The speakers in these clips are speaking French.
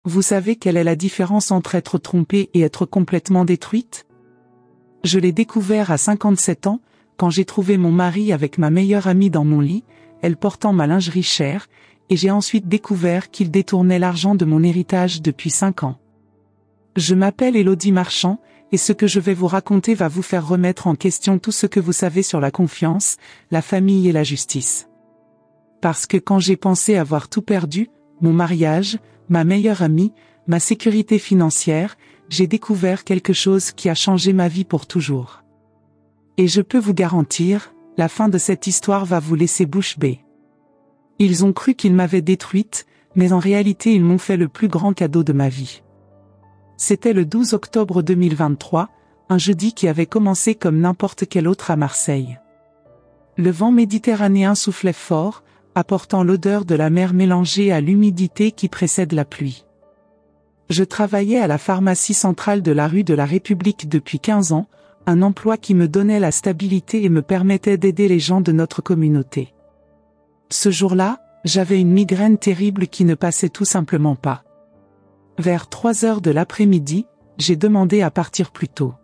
Vous savez quelle est la différence entre être trompée et être complètement détruite? Je l'ai découvert à 57 ans, quand j'ai trouvé mon mari avec ma meilleure amie dans mon lit, elle portant ma lingerie chère, et j'ai ensuite découvert qu'il détournait l'argent de mon héritage depuis 5 ans. Je m'appelle Élodie Marchand, et ce que je vais vous raconter va vous faire remettre en question tout ce que vous savez sur la confiance, la famille et la justice. Parce que quand j'ai pensé avoir tout perdu, mon mariage, ma meilleure amie, ma sécurité financière, j'ai découvert quelque chose qui a changé ma vie pour toujours. Et je peux vous garantir, la fin de cette histoire va vous laisser bouche bée. Ils ont cru qu'ils m'avaient détruite, mais en réalité ils m'ont fait le plus grand cadeau de ma vie. C'était le 12 octobre 2023, un jeudi qui avait commencé comme n'importe quel autre à Marseille. Le vent méditerranéen soufflait fort, apportant l'odeur de la mer mélangée à l'humidité qui précède la pluie. Je travaillais à la pharmacie centrale de la rue de la République depuis 15 ans, un emploi qui me donnait la stabilité et me permettait d'aider les gens de notre communauté. Ce jour-là, j'avais une migraine terrible qui ne passait tout simplement pas. Vers 3 heures de l'après-midi, j'ai demandé à partir plus tôt.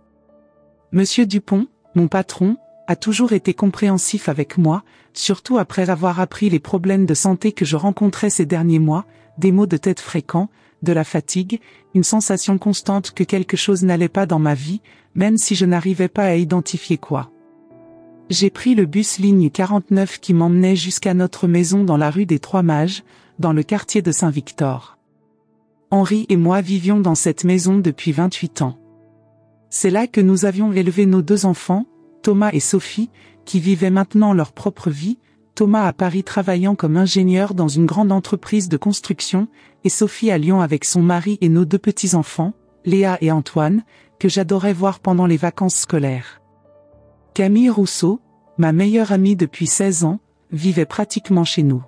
Monsieur Dupont, mon patron, a toujours été compréhensif avec moi, surtout après avoir appris les problèmes de santé que je rencontrais ces derniers mois, des maux de tête fréquents, de la fatigue, une sensation constante que quelque chose n'allait pas dans ma vie, même si je n'arrivais pas à identifier quoi. J'ai pris le bus ligne 49 qui m'emmenait jusqu'à notre maison dans la rue des Trois Mages, dans le quartier de Saint-Victor. Henri et moi vivions dans cette maison depuis 28 ans. C'est là que nous avions élevé nos 2 enfants, Thomas et Sophie, qui vivaient maintenant leur propre vie, Thomas à Paris travaillant comme ingénieur dans une grande entreprise de construction, et Sophie à Lyon avec son mari et nos 2 petits-enfants, Léa et Antoine, que j'adorais voir pendant les vacances scolaires. Camille Rousseau, ma meilleure amie depuis 16 ans, vivait pratiquement chez nous.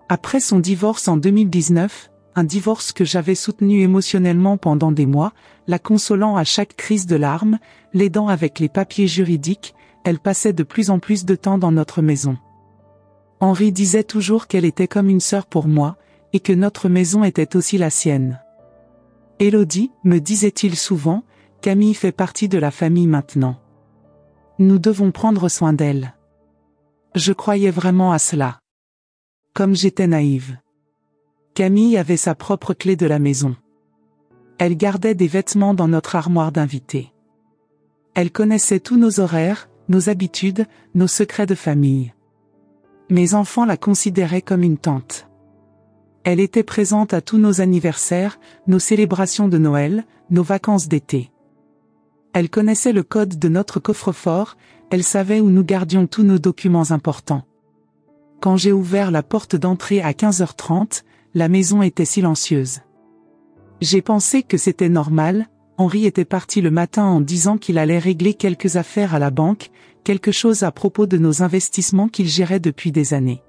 Après son divorce en 2019, un divorce que j'avais soutenu émotionnellement pendant des mois, la consolant à chaque crise de larmes, l'aidant avec les papiers juridiques, elle passait de plus en plus de temps dans notre maison. Henri disait toujours qu'elle était comme une sœur pour moi, et que notre maison était aussi la sienne. Élodie, me disait-il souvent, Camille fait partie de la famille maintenant. Nous devons prendre soin d'elle. Je croyais vraiment à cela. Comme j'étais naïve. Camille avait sa propre clé de la maison. Elle gardait des vêtements dans notre armoire d'invités. Elle connaissait tous nos horaires, nos habitudes, nos secrets de famille. Mes enfants la considéraient comme une tante. Elle était présente à tous nos anniversaires, nos célébrations de Noël, nos vacances d'été. Elle connaissait le code de notre coffre-fort, elle savait où nous gardions tous nos documents importants. Quand j'ai ouvert la porte d'entrée à 15h30, la maison était silencieuse. J'ai pensé que c'était normal, Henri était parti le matin en disant qu'il allait régler quelques affaires à la banque, quelque chose à propos de nos investissements qu'il gérait depuis des années.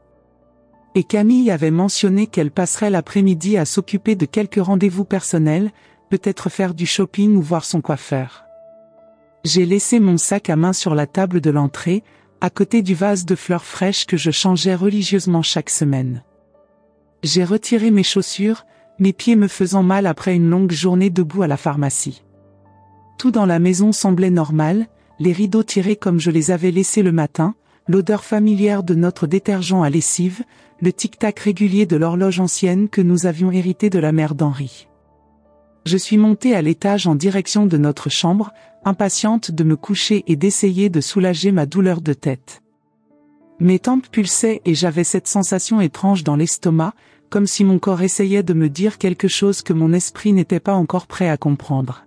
Et Camille avait mentionné qu'elle passerait l'après-midi à s'occuper de quelques rendez-vous personnels, peut-être faire du shopping ou voir son coiffeur. J'ai laissé mon sac à main sur la table de l'entrée, à côté du vase de fleurs fraîches que je changeais religieusement chaque semaine. J'ai retiré mes chaussures, mes pieds me faisant mal après une longue journée debout à la pharmacie. Tout dans la maison semblait normal, les rideaux tirés comme je les avais laissés le matin, l'odeur familière de notre détergent à lessive, le tic-tac régulier de l'horloge ancienne que nous avions hérité de la mère d'Henri. Je suis montée à l'étage en direction de notre chambre, impatiente de me coucher et d'essayer de soulager ma douleur de tête. Mes tempes pulsaient et j'avais cette sensation étrange dans l'estomac, comme si mon corps essayait de me dire quelque chose que mon esprit n'était pas encore prêt à comprendre.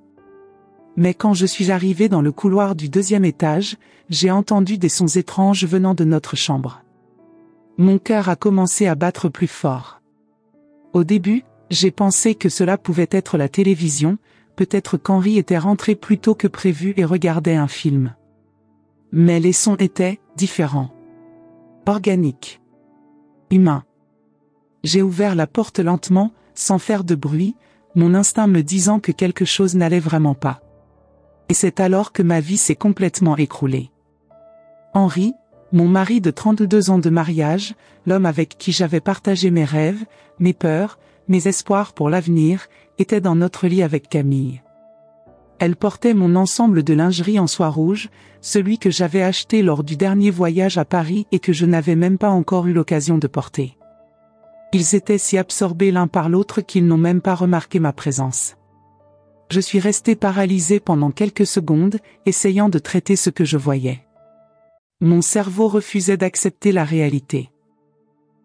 Mais quand je suis arrivée dans le couloir du 2e étage, j'ai entendu des sons étranges venant de notre chambre. Mon cœur a commencé à battre plus fort. Au début, j'ai pensé que cela pouvait être la télévision, peut-être qu'Henri était rentré plus tôt que prévu et regardait un film. Mais les sons étaient différents. Organiques. Humains. J'ai ouvert la porte lentement, sans faire de bruit, mon instinct me disant que quelque chose n'allait vraiment pas. Et c'est alors que ma vie s'est complètement écroulée. Henri, mon mari de 32 ans de mariage, l'homme avec qui j'avais partagé mes rêves, mes peurs, mes espoirs pour l'avenir, était dans notre lit avec Camille. Elle portait mon ensemble de lingerie en soie rouge, celui que j'avais acheté lors du dernier voyage à Paris et que je n'avais même pas encore eu l'occasion de porter. Ils étaient si absorbés l'un par l'autre qu'ils n'ont même pas remarqué ma présence. Je suis resté paralysé pendant quelques secondes, essayant de traiter ce que je voyais. Mon cerveau refusait d'accepter la réalité.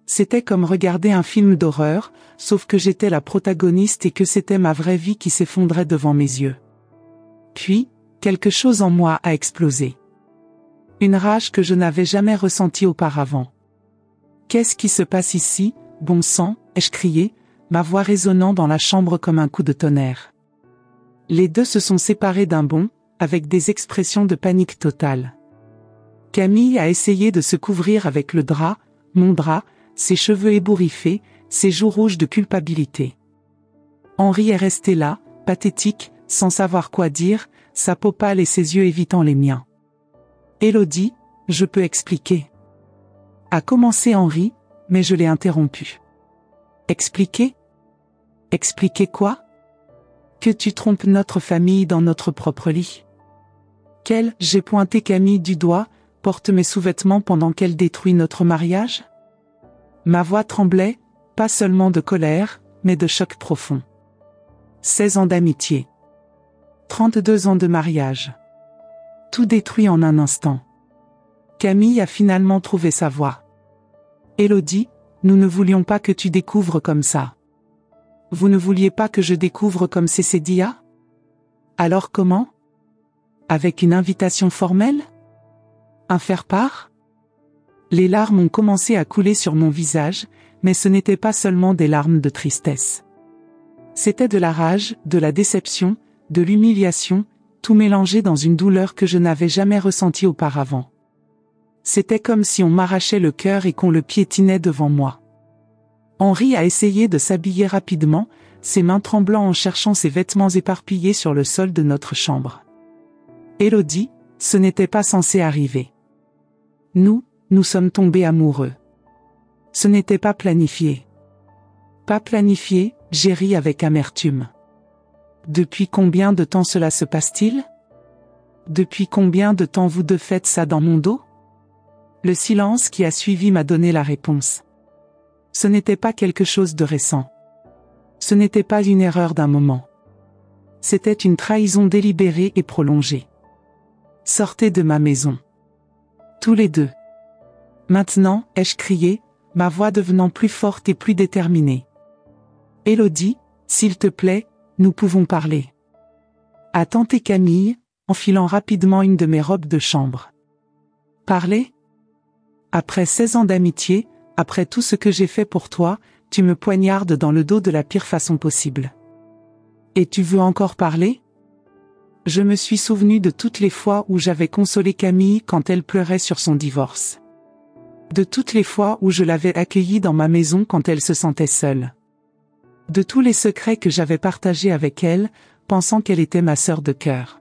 C'était comme regarder un film d'horreur, sauf que j'étais la protagoniste et que c'était ma vraie vie qui s'effondrait devant mes yeux. Puis, quelque chose en moi a explosé. Une rage que je n'avais jamais ressentie auparavant. « Qu'est-ce qui se passe ici, bon sang ?» ai-je crié, ma voix résonnant dans la chambre comme un coup de tonnerre. Les deux se sont séparés d'un bond, avec des expressions de panique totale. Camille a essayé de se couvrir avec le drap, mon drap, ses cheveux ébouriffés, ses joues rouges de culpabilité. Henri est resté là, pathétique, sans savoir quoi dire, sa peau pâle et ses yeux évitant les miens. « Élodie, je peux expliquer. » A commencé Henri, mais je l'ai interrompu. « Expliquer ? Expliquer quoi ? Que tu trompes notre famille dans notre propre lit. Qu'elle, j'ai pointé Camille du doigt, porte mes sous-vêtements pendant qu'elle détruit notre mariage ? Ma voix tremblait, pas seulement de colère, mais de choc profond. 16 ans d'amitié. 32 ans de mariage. Tout détruit en un instant. Camille a finalement trouvé sa voie. Élodie, nous ne voulions pas que tu découvres comme ça. Vous ne vouliez pas que je découvre comme Cécédia ? Alors comment ? Avec une invitation formelle ? Un faire-part ? Les larmes ont commencé à couler sur mon visage, mais ce n'était pas seulement des larmes de tristesse. C'était de la rage, de la déception, de l'humiliation, tout mélangé dans une douleur que je n'avais jamais ressentie auparavant. C'était comme si on m'arrachait le cœur et qu'on le piétinait devant moi. Henri a essayé de s'habiller rapidement, ses mains tremblant en cherchant ses vêtements éparpillés sur le sol de notre chambre. Élodie, ce n'était pas censé arriver. Nous sommes tombés amoureux. Ce n'était pas planifié. Pas planifié, j'ai ri avec amertume. Depuis combien de temps cela se passe-t-il ? Depuis combien de temps vous deux faites ça dans mon dos ? Le silence qui a suivi m'a donné la réponse. Ce n'était pas quelque chose de récent. Ce n'était pas une erreur d'un moment. C'était une trahison délibérée et prolongée. Sortez de ma maison. Tous les deux. Maintenant, ai-je crié, ma voix devenant plus forte et plus déterminée. Élodie, s'il te plaît, nous pouvons parler. A tenté Camille, enfilant rapidement une de mes robes de chambre. Parler ? Après 16 ans d'amitié, après tout ce que j'ai fait pour toi, tu me poignardes dans le dos de la pire façon possible. Et tu veux encore parler ? Je me suis souvenu de toutes les fois où j'avais consolé Camille quand elle pleurait sur son divorce. De toutes les fois où je l'avais accueillie dans ma maison quand elle se sentait seule. De tous les secrets que j'avais partagés avec elle, pensant qu'elle était ma sœur de cœur.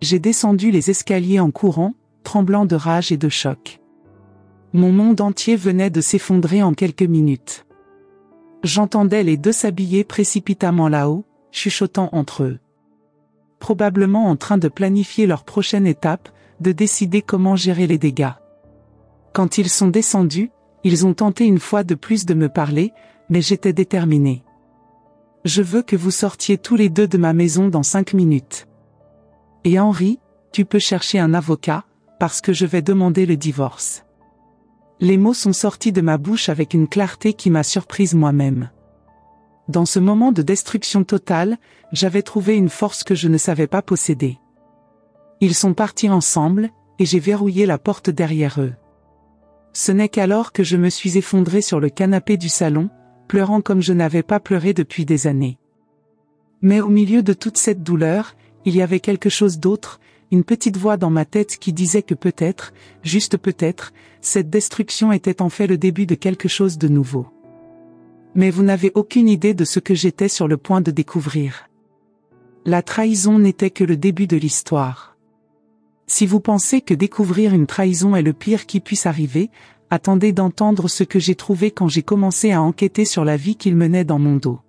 J'ai descendu les escaliers en courant, tremblant de rage et de choc. Mon monde entier venait de s'effondrer en quelques minutes. J'entendais les deux s'habiller précipitamment là-haut, chuchotant entre eux. Probablement en train de planifier leur prochaine étape, de décider comment gérer les dégâts. Quand ils sont descendus, ils ont tenté une fois de plus de me parler, mais j'étais déterminé. Je veux que vous sortiez tous les deux de ma maison dans 5 minutes. Et Henri, tu peux chercher un avocat, parce que je vais demander le divorce. Les mots sont sortis de ma bouche avec une clarté qui m'a surprise moi-même. Dans ce moment de destruction totale, j'avais trouvé une force que je ne savais pas posséder. Ils sont partis ensemble, et j'ai verrouillé la porte derrière eux. Ce n'est qu'alors que je me suis effondré sur le canapé du salon, pleurant comme je n'avais pas pleuré depuis des années. Mais au milieu de toute cette douleur, il y avait quelque chose d'autre, une petite voix dans ma tête qui disait que peut-être, juste peut-être, cette destruction était en fait le début de quelque chose de nouveau. Mais vous n'avez aucune idée de ce que j'étais sur le point de découvrir. La trahison n'était que le début de l'histoire. Si vous pensez que découvrir une trahison est le pire qui puisse arriver, attendez d'entendre ce que j'ai trouvé quand j'ai commencé à enquêter sur la vie qu'ils menaient dans mon dos.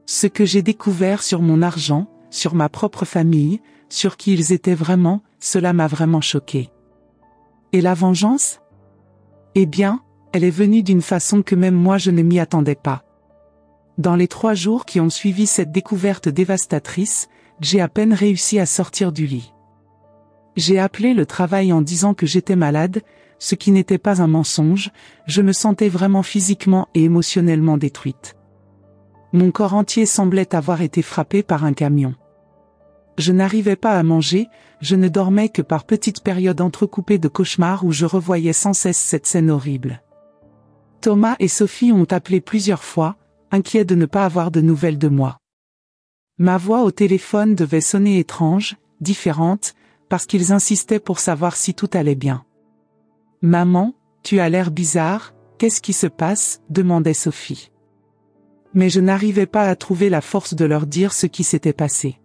Ce que j'ai découvert sur mon argent, sur ma propre famille, sur qui ils étaient vraiment, cela m'a vraiment choqué. Et la vengeance? Eh bien, elle est venue d'une façon que même moi je ne m'y attendais pas. Dans les 3 jours qui ont suivi cette découverte dévastatrice, j'ai à peine réussi à sortir du lit. J'ai appelé le travail en disant que j'étais malade, ce qui n'était pas un mensonge, je me sentais vraiment physiquement et émotionnellement détruite. Mon corps entier semblait avoir été frappé par un camion. Je n'arrivais pas à manger, je ne dormais que par petites périodes entrecoupées de cauchemars où je revoyais sans cesse cette scène horrible. Thomas et Sophie ont appelé plusieurs fois, inquiets de ne pas avoir de nouvelles de moi. Ma voix au téléphone devait sonner étrange, différente, parce qu'ils insistaient pour savoir si tout allait bien. « Maman, tu as l'air bizarre, qu'est-ce qui se passe ?» demandait Sophie. Mais je n'arrivais pas à trouver la force de leur dire ce qui s'était passé.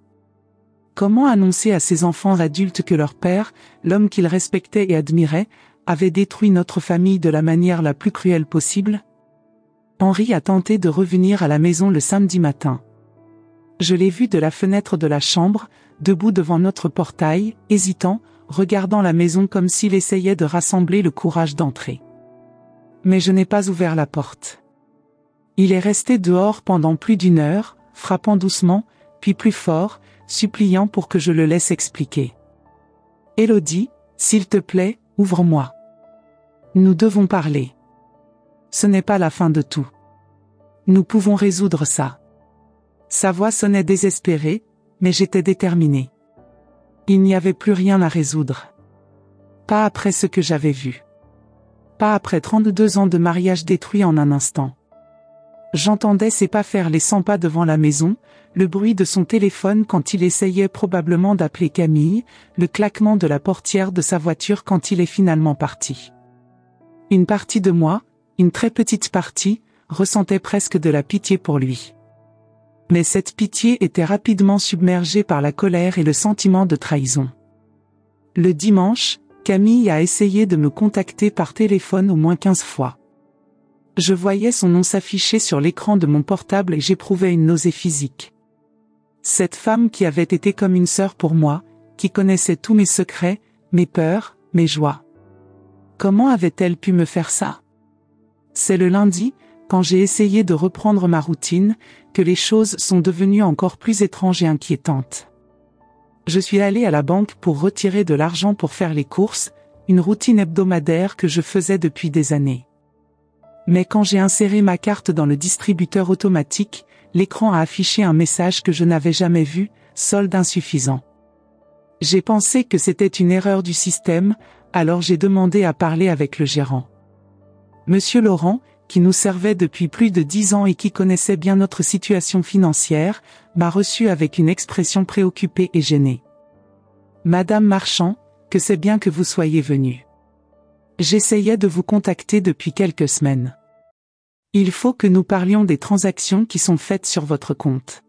Comment annoncer à ces enfants adultes que leur père, l'homme qu'ils respectaient et admiraient, avait détruit notre famille de la manière la plus cruelle possible? Henri a tenté de revenir à la maison le samedi matin. Je l'ai vu de la fenêtre de la chambre, debout devant notre portail, hésitant, regardant la maison comme s'il essayait de rassembler le courage d'entrer. Mais je n'ai pas ouvert la porte. Il est resté dehors pendant plus d'1 heure, frappant doucement, puis plus fort, suppliant pour que je le laisse expliquer. « Élodie, s'il te plaît, ouvre-moi. Nous devons parler. Ce n'est pas la fin de tout. Nous pouvons résoudre ça. » Sa voix sonnait désespérée, mais j'étais déterminée. Il n'y avait plus rien à résoudre. Pas après ce que j'avais vu. Pas après 32 ans de mariage détruits en un instant. J'entendais ses pas faire les 100 pas devant la maison, le bruit de son téléphone quand il essayait probablement d'appeler Camille, le claquement de la portière de sa voiture quand il est finalement parti. Une partie de moi, une très petite partie, ressentait presque de la pitié pour lui. Mais cette pitié était rapidement submergée par la colère et le sentiment de trahison. Le dimanche, Camille a essayé de me contacter par téléphone au moins 15 fois. Je voyais son nom s'afficher sur l'écran de mon portable et j'éprouvais une nausée physique. Cette femme qui avait été comme une sœur pour moi, qui connaissait tous mes secrets, mes peurs, mes joies. Comment avait-elle pu me faire ça? C'est le lundi, quand j'ai essayé de reprendre ma routine, que les choses sont devenues encore plus étranges et inquiétantes. Je suis allée à la banque pour retirer de l'argent pour faire les courses, une routine hebdomadaire que je faisais depuis des années. Mais quand j'ai inséré ma carte dans le distributeur automatique, l'écran a affiché un message que je n'avais jamais vu, solde insuffisant. J'ai pensé que c'était une erreur du système, alors j'ai demandé à parler avec le gérant. Monsieur Laurent, qui nous servait depuis plus de 10 ans et qui connaissait bien notre situation financière, m'a reçu avec une expression préoccupée et gênée. « Madame Marchand, que c'est bien que vous soyez venue. J'essayais de vous contacter depuis quelques semaines. Il faut que nous parlions des transactions qui sont faites sur votre compte. »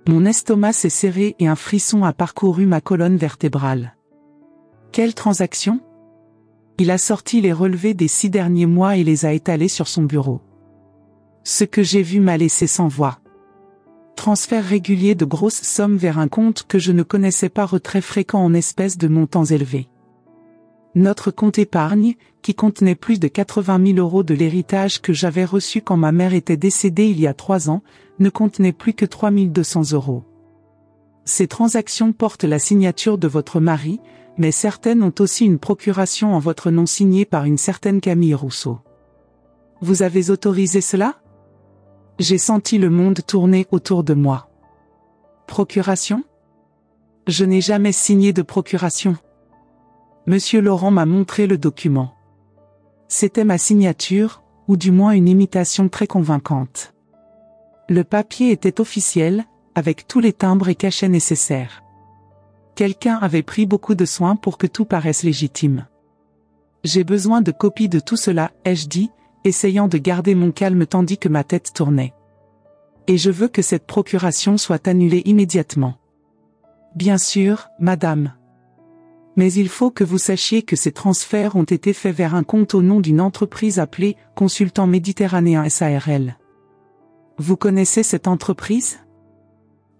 Mon estomac s'est serré et un frisson a parcouru ma colonne vertébrale. « Quelle transaction ? » Il a sorti les relevés des 6 derniers mois et les a étalés sur son bureau. Ce que j'ai vu m'a laissé sans voix. Transfert régulier de grosses sommes vers un compte que je ne connaissais pas, retrait fréquent en espèces de montants élevés. Notre compte épargne, qui contenait plus de 80 000 € de l'héritage que j'avais reçu quand ma mère était décédée il y a 3 ans, ne contenait plus que 3 200 €. Ces transactions portent la signature de votre mari, mais certaines ont aussi une procuration en votre nom signée par une certaine Camille Rousseau. Vous avez autorisé cela? J'ai senti le monde tourner autour de moi. Procuration? Je n'ai jamais signé de procuration. Monsieur Laurent m'a montré le document. C'était ma signature, ou du moins une imitation très convaincante. Le papier était officiel, avec tous les timbres et cachets nécessaires. Quelqu'un avait pris beaucoup de soin pour que tout paraisse légitime. J'ai besoin de copies de tout cela, ai-je dit, essayant de garder mon calme tandis que ma tête tournait. Et je veux que cette procuration soit annulée immédiatement. Bien sûr, madame. Mais il faut que vous sachiez que ces transferts ont été faits vers un compte au nom d'une entreprise appelée Consultant Méditerranéen SARL. Vous connaissez cette entreprise?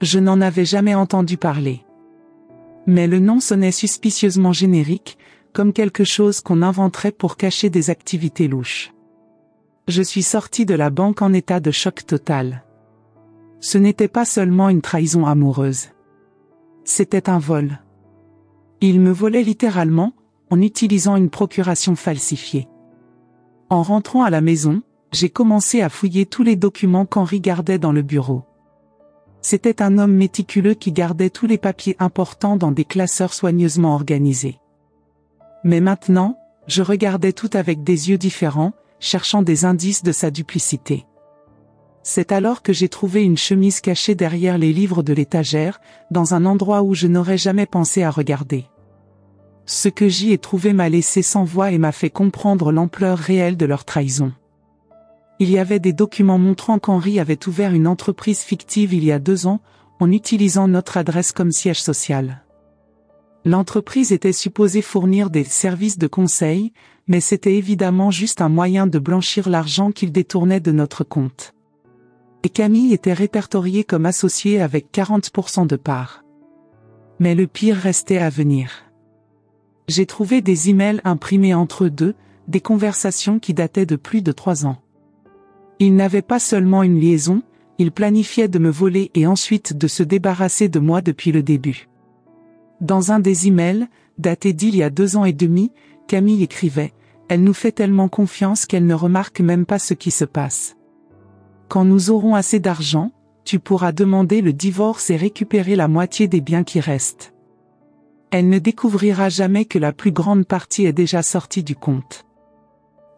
Je n'en avais jamais entendu parler. Mais le nom sonnait suspicieusement générique, comme quelque chose qu'on inventerait pour cacher des activités louches. Je suis sorti de la banque en état de choc total. Ce n'était pas seulement une trahison amoureuse. C'était un vol. Il me volait littéralement, en utilisant une procuration falsifiée. En rentrant à la maison, j'ai commencé à fouiller tous les documents qu'Henri gardait dans le bureau. C'était un homme méticuleux qui gardait tous les papiers importants dans des classeurs soigneusement organisés. Mais maintenant, je regardais tout avec des yeux différents, cherchant des indices de sa duplicité. C'est alors que j'ai trouvé une chemise cachée derrière les livres de l'étagère, dans un endroit où je n'aurais jamais pensé à regarder. Ce que j'y ai trouvé m'a laissé sans voix et m'a fait comprendre l'ampleur réelle de leur trahison. Il y avait des documents montrant qu'Henri avait ouvert une entreprise fictive il y a 2 ans, en utilisant notre adresse comme siège social. L'entreprise était supposée fournir des services de conseil, mais c'était évidemment juste un moyen de blanchir l'argent qu'il détournait de notre compte. Et Camille était répertoriée comme associée avec 40% de parts. Mais le pire restait à venir. J'ai trouvé des emails imprimés entre eux deux, des conversations qui dataient de plus de 3 ans. Ils n'avaient pas seulement une liaison, ils planifiaient de me voler et ensuite de se débarrasser de moi depuis le début. Dans un des emails, daté d'il y a 2 ans et demi, Camille écrivait « Elle nous fait tellement confiance qu'elle ne remarque même pas ce qui se passe. Quand nous aurons assez d'argent, tu pourras demander le divorce et récupérer la moitié des biens qui restent. Elle ne découvrira jamais que la plus grande partie est déjà sortie du compte. »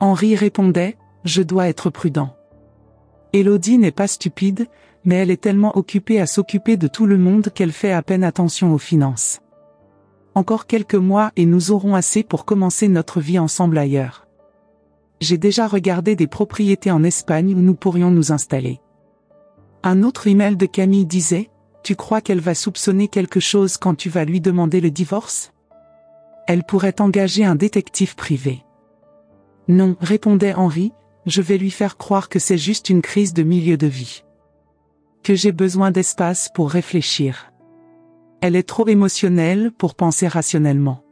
Henri répondait « Je dois être prudent. Élodie n'est pas stupide, mais elle est tellement occupée à s'occuper de tout le monde qu'elle fait à peine attention aux finances. Encore quelques mois et nous aurons assez pour commencer notre vie ensemble ailleurs. J'ai déjà regardé des propriétés en Espagne où nous pourrions nous installer. » Un autre email de Camille disait « Tu crois qu'elle va soupçonner quelque chose quand tu vas lui demander le divorce? Elle pourrait engager un détective privé. » Non, répondait Henri, je vais lui faire croire que c'est juste une crise de milieu de vie. Que j'ai besoin d'espace pour réfléchir. Elle est trop émotionnelle pour penser rationnellement.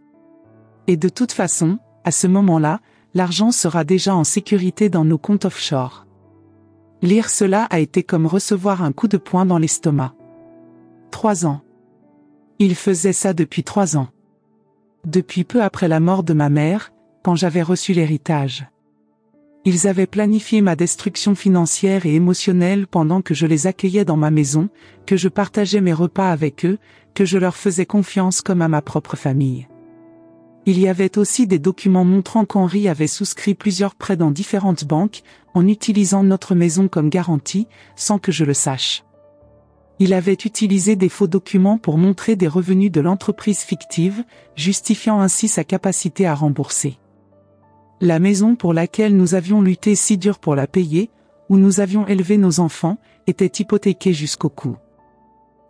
Et de toute façon, à ce moment-là, l'argent sera déjà en sécurité dans nos comptes offshore. Lire cela a été comme recevoir un coup de poing dans l'estomac. 3 ans. Il faisait ça depuis 3 ans. Depuis peu après la mort de ma mère, quand j'avais reçu l'héritage. Ils avaient planifié ma destruction financière et émotionnelle pendant que je les accueillais dans ma maison, que je partageais mes repas avec eux, que je leur faisais confiance comme à ma propre famille. Il y avait aussi des documents montrant qu'Henri avait souscrit plusieurs prêts dans différentes banques, en utilisant notre maison comme garantie, sans que je le sache. Il avait utilisé des faux documents pour montrer des revenus de l'entreprise fictive, justifiant ainsi sa capacité à rembourser. La maison pour laquelle nous avions lutté si dur pour la payer, où nous avions élevé nos enfants, était hypothéquée jusqu'au cou.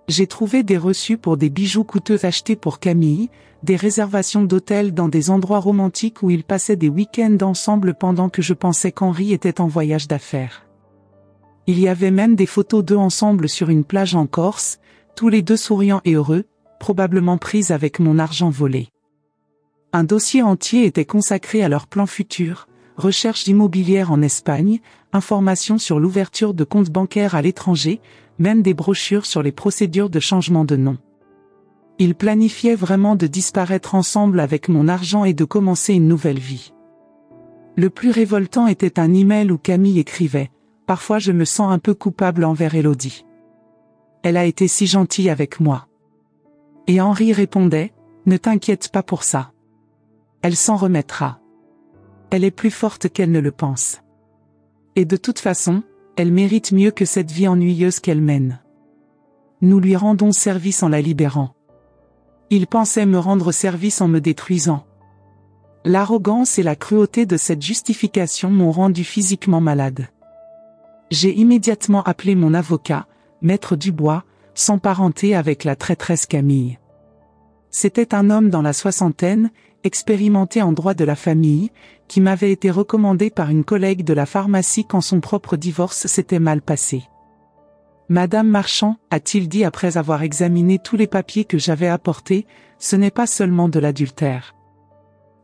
J'ai trouvé des reçus pour des bijoux coûteux achetés pour Camille, des réservations d'hôtels dans des endroits romantiques où ils passaient des week-ends ensemble pendant que je pensais qu'Henri était en voyage d'affaires. Il y avait même des photos d'eux ensemble sur une plage en Corse, tous les deux souriants et heureux, probablement prises avec mon argent volé. Un dossier entier était consacré à leurs plans futurs, recherche immobilière en Espagne, informations sur l'ouverture de comptes bancaires à l'étranger, même des brochures sur les procédures de changement de nom. Ils planifiaient vraiment de disparaître ensemble avec mon argent et de commencer une nouvelle vie. Le plus révoltant était un email où Camille écrivait « Parfois je me sens un peu coupable envers Élodie. Elle a été si gentille avec moi. » Et Henri répondait « Ne t'inquiète pas pour ça. Elle s'en remettra. Elle est plus forte qu'elle ne le pense. Et de toute façon, elle mérite mieux que cette vie ennuyeuse qu'elle mène. Nous lui rendons service en la libérant. Il pensait me rendre service en me détruisant. » L'arrogance et la cruauté de cette justification m'ont rendu physiquement malade. J'ai immédiatement appelé mon avocat, Maître Dubois, sans parenté avec la traîtresse Camille. C'était un homme dans la soixantaine, expérimenté en droit de la famille, qui m'avait été recommandé par une collègue de la pharmacie quand son propre divorce s'était mal passé. Madame Marchand, a-t-il dit après avoir examiné tous les papiers que j'avais apportés, ce n'est pas seulement de l'adultère.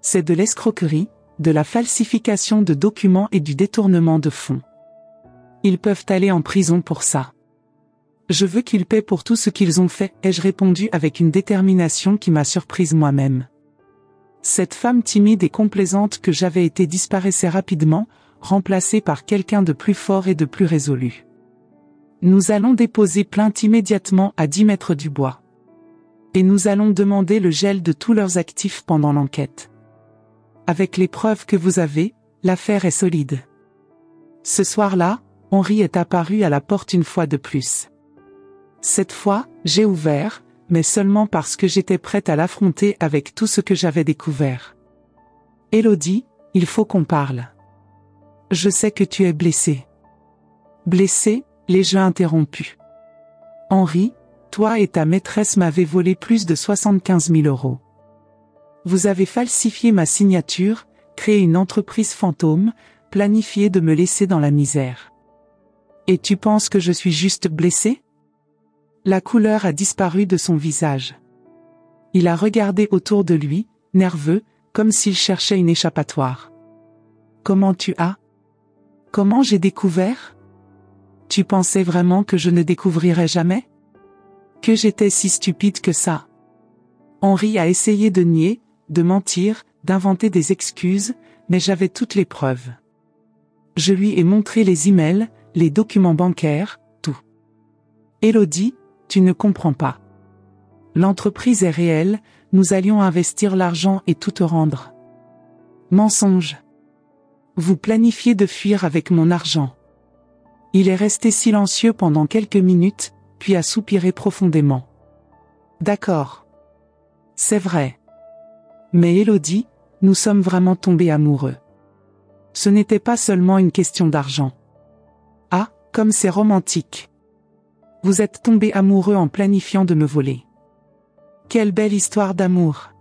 C'est de l'escroquerie, de la falsification de documents et du détournement de fonds. Ils peuvent aller en prison pour ça. Je veux qu'ils paient pour tout ce qu'ils ont fait, ai-je répondu avec une détermination qui m'a surprise moi-même. Cette femme timide et complaisante que j'avais été disparaissait rapidement, remplacée par quelqu'un de plus fort et de plus résolu. Nous allons déposer plainte immédiatement à 10 mètres du bois. Et nous allons demander le gel de tous leurs actifs pendant l'enquête. Avec les preuves que vous avez, l'affaire est solide. Ce soir-là, Henri est apparu à la porte une fois de plus. Cette fois, j'ai ouvert, mais seulement parce que j'étais prête à l'affronter avec tout ce que j'avais découvert. Élodie, il faut qu'on parle. Je sais que tu es blessée. Blessée, l'ai-je interrompu. Henri, toi et ta maîtresse m'avez volé plus de 75 000 €. Vous avez falsifié ma signature, créé une entreprise fantôme, planifié de me laisser dans la misère. Et tu penses que je suis juste blessée? La couleur a disparu de son visage. Il a regardé autour de lui, nerveux, comme s'il cherchait une échappatoire. Comment tu as? Comment j'ai découvert? Tu pensais vraiment que je ne découvrirais jamais? Que j'étais si stupide que ça? Henri a essayé de nier, de mentir, d'inventer des excuses, mais j'avais toutes les preuves. Je lui ai montré les emails, les documents bancaires, tout. Élodie, tu ne comprends pas. L'entreprise est réelle, nous allions investir l'argent et tout te rendre. Mensonge. Vous planifiez de fuir avec mon argent. Il est resté silencieux pendant quelques minutes, puis a soupiré profondément. D'accord. C'est vrai. Mais Élodie, nous sommes vraiment tombés amoureux. Ce n'était pas seulement une question d'argent. Ah, comme c'est romantique. Vous êtes tombés amoureux en planifiant de me voler. Quelle belle histoire d'amour.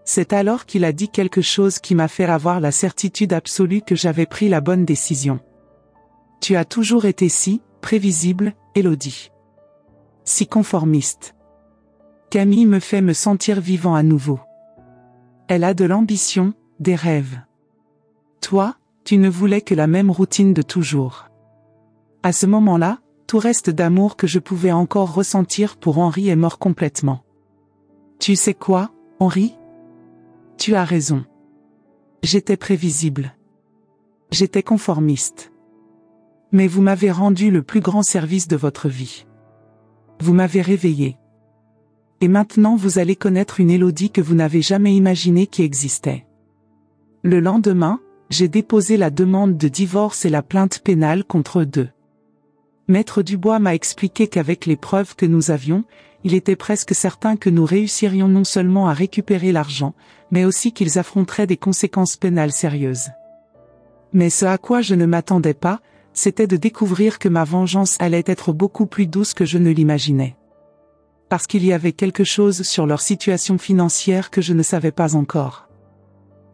C'est alors qu'il a dit quelque chose qui m'a fait avoir la certitude absolue que j'avais pris la bonne décision. Tu as toujours été si prévisible, Élodie. Si conformiste. Camille me fait me sentir vivant à nouveau. Elle a de l'ambition, des rêves. Toi, tu ne voulais que la même routine de toujours. À ce moment-là, tout reste d'amour que je pouvais encore ressentir pour Henri est mort complètement. Tu sais quoi, Henri? Tu as raison. J'étais prévisible. J'étais conformiste. Mais vous m'avez rendu le plus grand service de votre vie. Vous m'avez réveillé. Et maintenant vous allez connaître une Élodie que vous n'avez jamais imaginé qui existait. Le lendemain, j'ai déposé la demande de divorce et la plainte pénale contre eux deux. Maître Dubois m'a expliqué qu'avec les preuves que nous avions, il était presque certain que nous réussirions non seulement à récupérer l'argent, mais aussi qu'ils affronteraient des conséquences pénales sérieuses. Mais ce à quoi je ne m'attendais pas, c'était de découvrir que ma vengeance allait être beaucoup plus douce que je ne l'imaginais. Parce qu'il y avait quelque chose sur leur situation financière que je ne savais pas encore.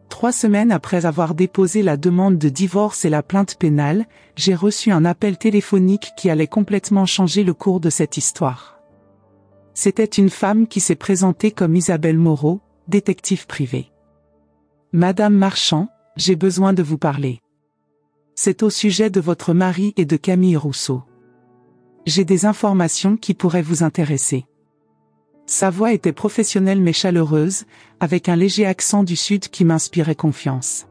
3 semaines après avoir déposé la demande de divorce et la plainte pénale, j'ai reçu un appel téléphonique qui allait complètement changer le cours de cette histoire. C'était une femme qui s'est présentée comme Isabelle Moreau, détective privée. Madame Marchand, j'ai besoin de vous parler. C'est au sujet de votre mari et de Camille Rousseau. J'ai des informations qui pourraient vous intéresser. Sa voix était professionnelle mais chaleureuse, avec un léger accent du Sud qui m'inspirait confiance.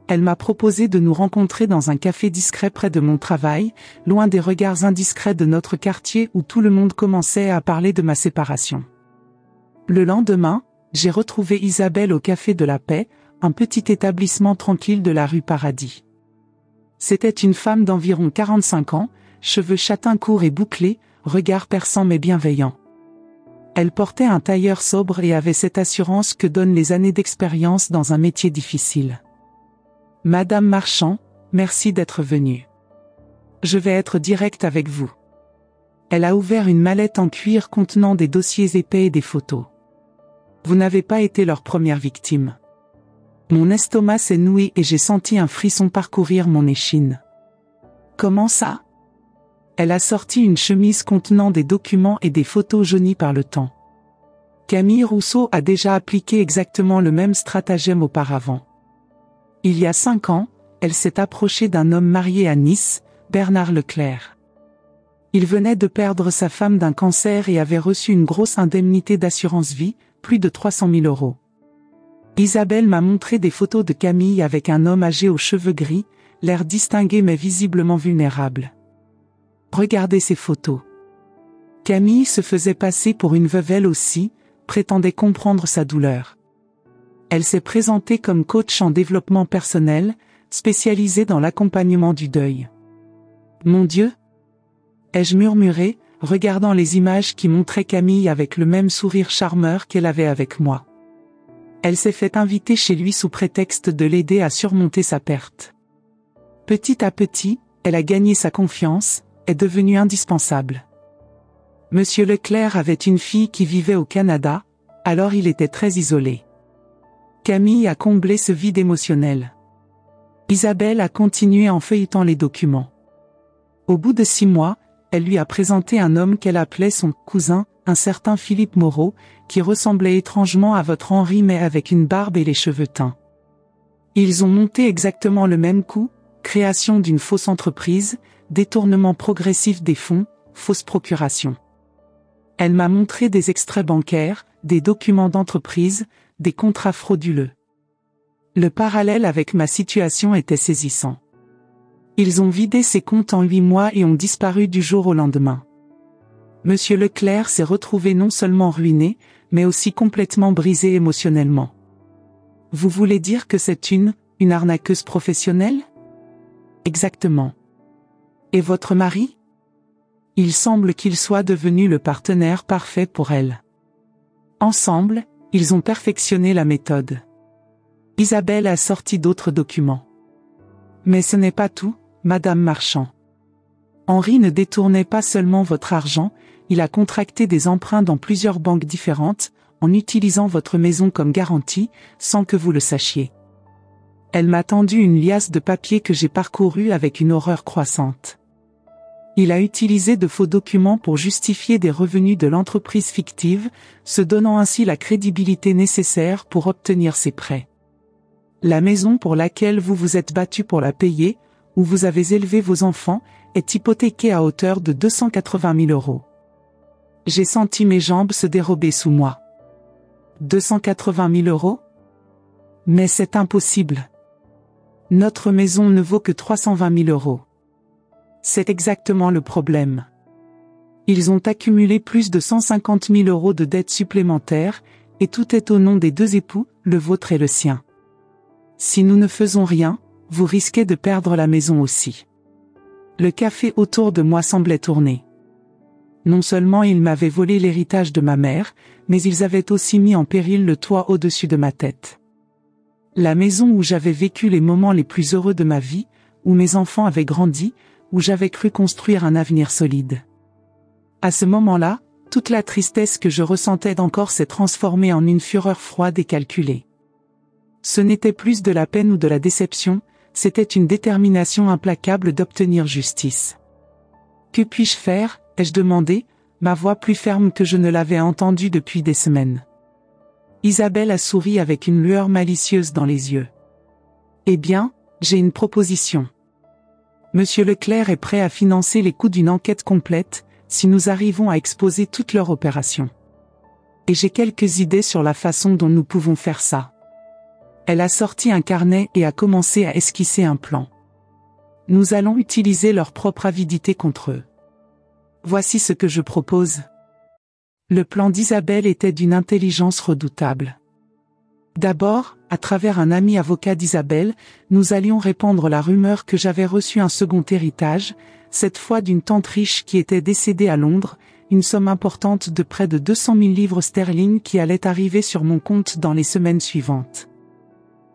Elle m'a proposé de nous rencontrer dans un café discret près de mon travail, loin des regards indiscrets de notre quartier où tout le monde commençait à parler de ma séparation. Le lendemain, j'ai retrouvé Isabelle au Café de la Paix, un petit établissement tranquille de la rue Paradis. C'était une femme d'environ 45 ans, cheveux châtains courts et bouclés, regard perçant mais bienveillant. Elle portait un tailleur sobre et avait cette assurance que donnent les années d'expérience dans un métier difficile. Madame Marchand, merci d'être venue. Je vais être directe avec vous. Elle a ouvert une mallette en cuir contenant des dossiers épais et des photos. Vous n'avez pas été leur première victime. Mon estomac s'est noué et j'ai senti un frisson parcourir mon échine. Comment ça? Elle a sorti une chemise contenant des documents et des photos jaunies par le temps. Camille Rousseau a déjà appliqué exactement le même stratagème auparavant. Il y a 5 ans, elle s'est approchée d'un homme marié à Nice, Bernard Leclerc. Il venait de perdre sa femme d'un cancer et avait reçu une grosse indemnité d'assurance vie, plus de 300 000 €. Isabelle m'a montré des photos de Camille avec un homme âgé aux cheveux gris, l'air distingué mais visiblement vulnérable. Regardez ces photos. Camille se faisait passer pour une veuve elle aussi, prétendait comprendre sa douleur. Elle s'est présentée comme coach en développement personnel, spécialisée dans l'accompagnement du deuil. Mon Dieu! Ai-je murmuré, regardant les images qui montraient Camille avec le même sourire charmeur qu'elle avait avec moi. Elle s'est fait inviter chez lui sous prétexte de l'aider à surmonter sa perte. Petit à petit, elle a gagné sa confiance, est devenue indispensable. Monsieur Leclerc avait une fille qui vivait au Canada, alors il était très isolé. Camille a comblé ce vide émotionnel. Isabelle a continué en feuilletant les documents. Au bout de 6 mois, elle lui a présenté un homme qu'elle appelait son cousin, un certain Philippe Moreau, qui ressemblait étrangement à votre Henri mais avec une barbe et les cheveux teints. Ils ont monté exactement le même coup, création d'une fausse entreprise, détournement progressif des fonds, fausse procuration. Elle m'a montré des extraits bancaires, des documents d'entreprise, des contrats frauduleux. Le parallèle avec ma situation était saisissant. Ils ont vidé ses comptes en 8 mois et ont disparu du jour au lendemain. Monsieur Leclerc s'est retrouvé non seulement ruiné, mais aussi complètement brisé émotionnellement. Vous voulez dire que c'est une arnaqueuse professionnelle? Exactement. Et votre mari? Il semble qu'il soit devenu le partenaire parfait pour elle. Ensemble, ils ont perfectionné la méthode. Isabelle a sorti d'autres documents. Mais ce n'est pas tout, Madame Marchand. Henri ne détournait pas seulement votre argent, il a contracté des emprunts dans plusieurs banques différentes, en utilisant votre maison comme garantie, sans que vous le sachiez. Elle m'a tendu une liasse de papier que j'ai parcouru avec une horreur croissante. Il a utilisé de faux documents pour justifier des revenus de l'entreprise fictive, se donnant ainsi la crédibilité nécessaire pour obtenir ses prêts. La maison pour laquelle vous vous êtes battu pour la payer, où vous avez élevé vos enfants, est hypothéquée à hauteur de 280 000 €. J'ai senti mes jambes se dérober sous moi. 280 000 €? Mais c'est impossible. Notre maison ne vaut que 320 000 €. C'est exactement le problème. Ils ont accumulé plus de 150 000 € de dettes supplémentaires, et tout est au nom des 2 époux, le vôtre et le sien. Si nous ne faisons rien, vous risquez de perdre la maison aussi. Le café autour de moi semblait tourner. Non seulement ils m'avaient volé l'héritage de ma mère, mais ils avaient aussi mis en péril le toit au-dessus de ma tête. La maison où j'avais vécu les moments les plus heureux de ma vie, où mes enfants avaient grandi, où j'avais cru construire un avenir solide. À ce moment-là, toute la tristesse que je ressentais encore s'est transformée en une fureur froide et calculée. Ce n'était plus de la peine ou de la déception, c'était une détermination implacable d'obtenir justice. Que puis-je faire, ai-je demandé, ma voix plus ferme que je ne l'avais entendue depuis des semaines. Isabelle a souri avec une lueur malicieuse dans les yeux. Eh bien, j'ai une proposition. Monsieur Leclerc est prêt à financer les coûts d'une enquête complète, si nous arrivons à exposer toute leur opération. Et j'ai quelques idées sur la façon dont nous pouvons faire ça. Elle a sorti un carnet et a commencé à esquisser un plan. Nous allons utiliser leur propre avidité contre eux. Voici ce que je propose. Le plan d'Isabelle était d'une intelligence redoutable. D'abord, à travers un ami avocat d'Isabelle, nous allions répandre la rumeur que j'avais reçu un second héritage, cette fois d'une tante riche qui était décédée à Londres, une somme importante de près de 200 000 livres sterling qui allait arriver sur mon compte dans les semaines suivantes.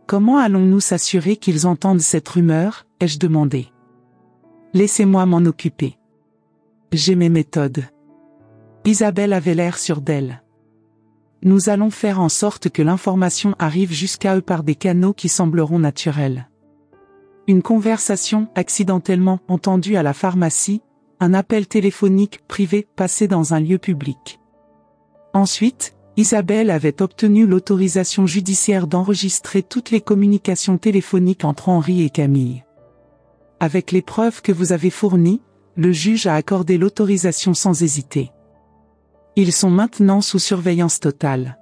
Comment allons-nous s'assurer qu'ils entendent cette rumeur, ai-je demandé. Laissez-moi m'en occuper. J'ai mes méthodes. Isabelle avait l'air sûre d'elle. Nous allons faire en sorte que l'information arrive jusqu'à eux par des canaux qui sembleront naturels. Une conversation accidentellement entendue à la pharmacie, un appel téléphonique privé passé dans un lieu public. Ensuite, Isabelle avait obtenu l'autorisation judiciaire d'enregistrer toutes les communications téléphoniques entre Henri et Camille. Avec les preuves que vous avez fournies, le juge a accordé l'autorisation sans hésiter. Ils sont maintenant sous surveillance totale.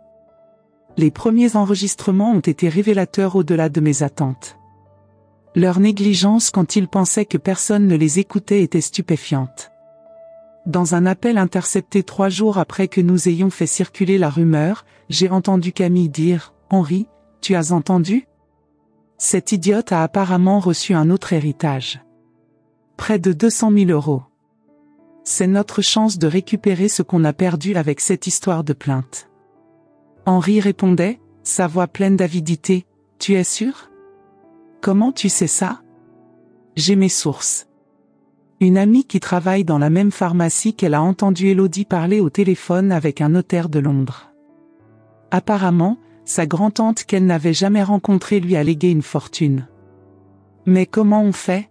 Les premiers enregistrements ont été révélateurs au-delà de mes attentes. Leur négligence quand ils pensaient que personne ne les écoutait était stupéfiante. Dans un appel intercepté 3 jours après que nous ayons fait circuler la rumeur, j'ai entendu Camille dire « Henri, tu as entendu ? Cette idiote a apparemment reçu un autre héritage. Près de 200 000 €. C'est notre chance de récupérer ce qu'on a perdu avec cette histoire de plainte. » Henri répondait, sa voix pleine d'avidité, « Tu es sûr ? Comment tu sais ça ? J'ai mes sources. » Une amie qui travaille dans la même pharmacie qu'elle a entendu Élodie parler au téléphone avec un notaire de Londres. Apparemment, sa grand-tante qu'elle n'avait jamais rencontrée lui a légué une fortune. Mais comment on fait ?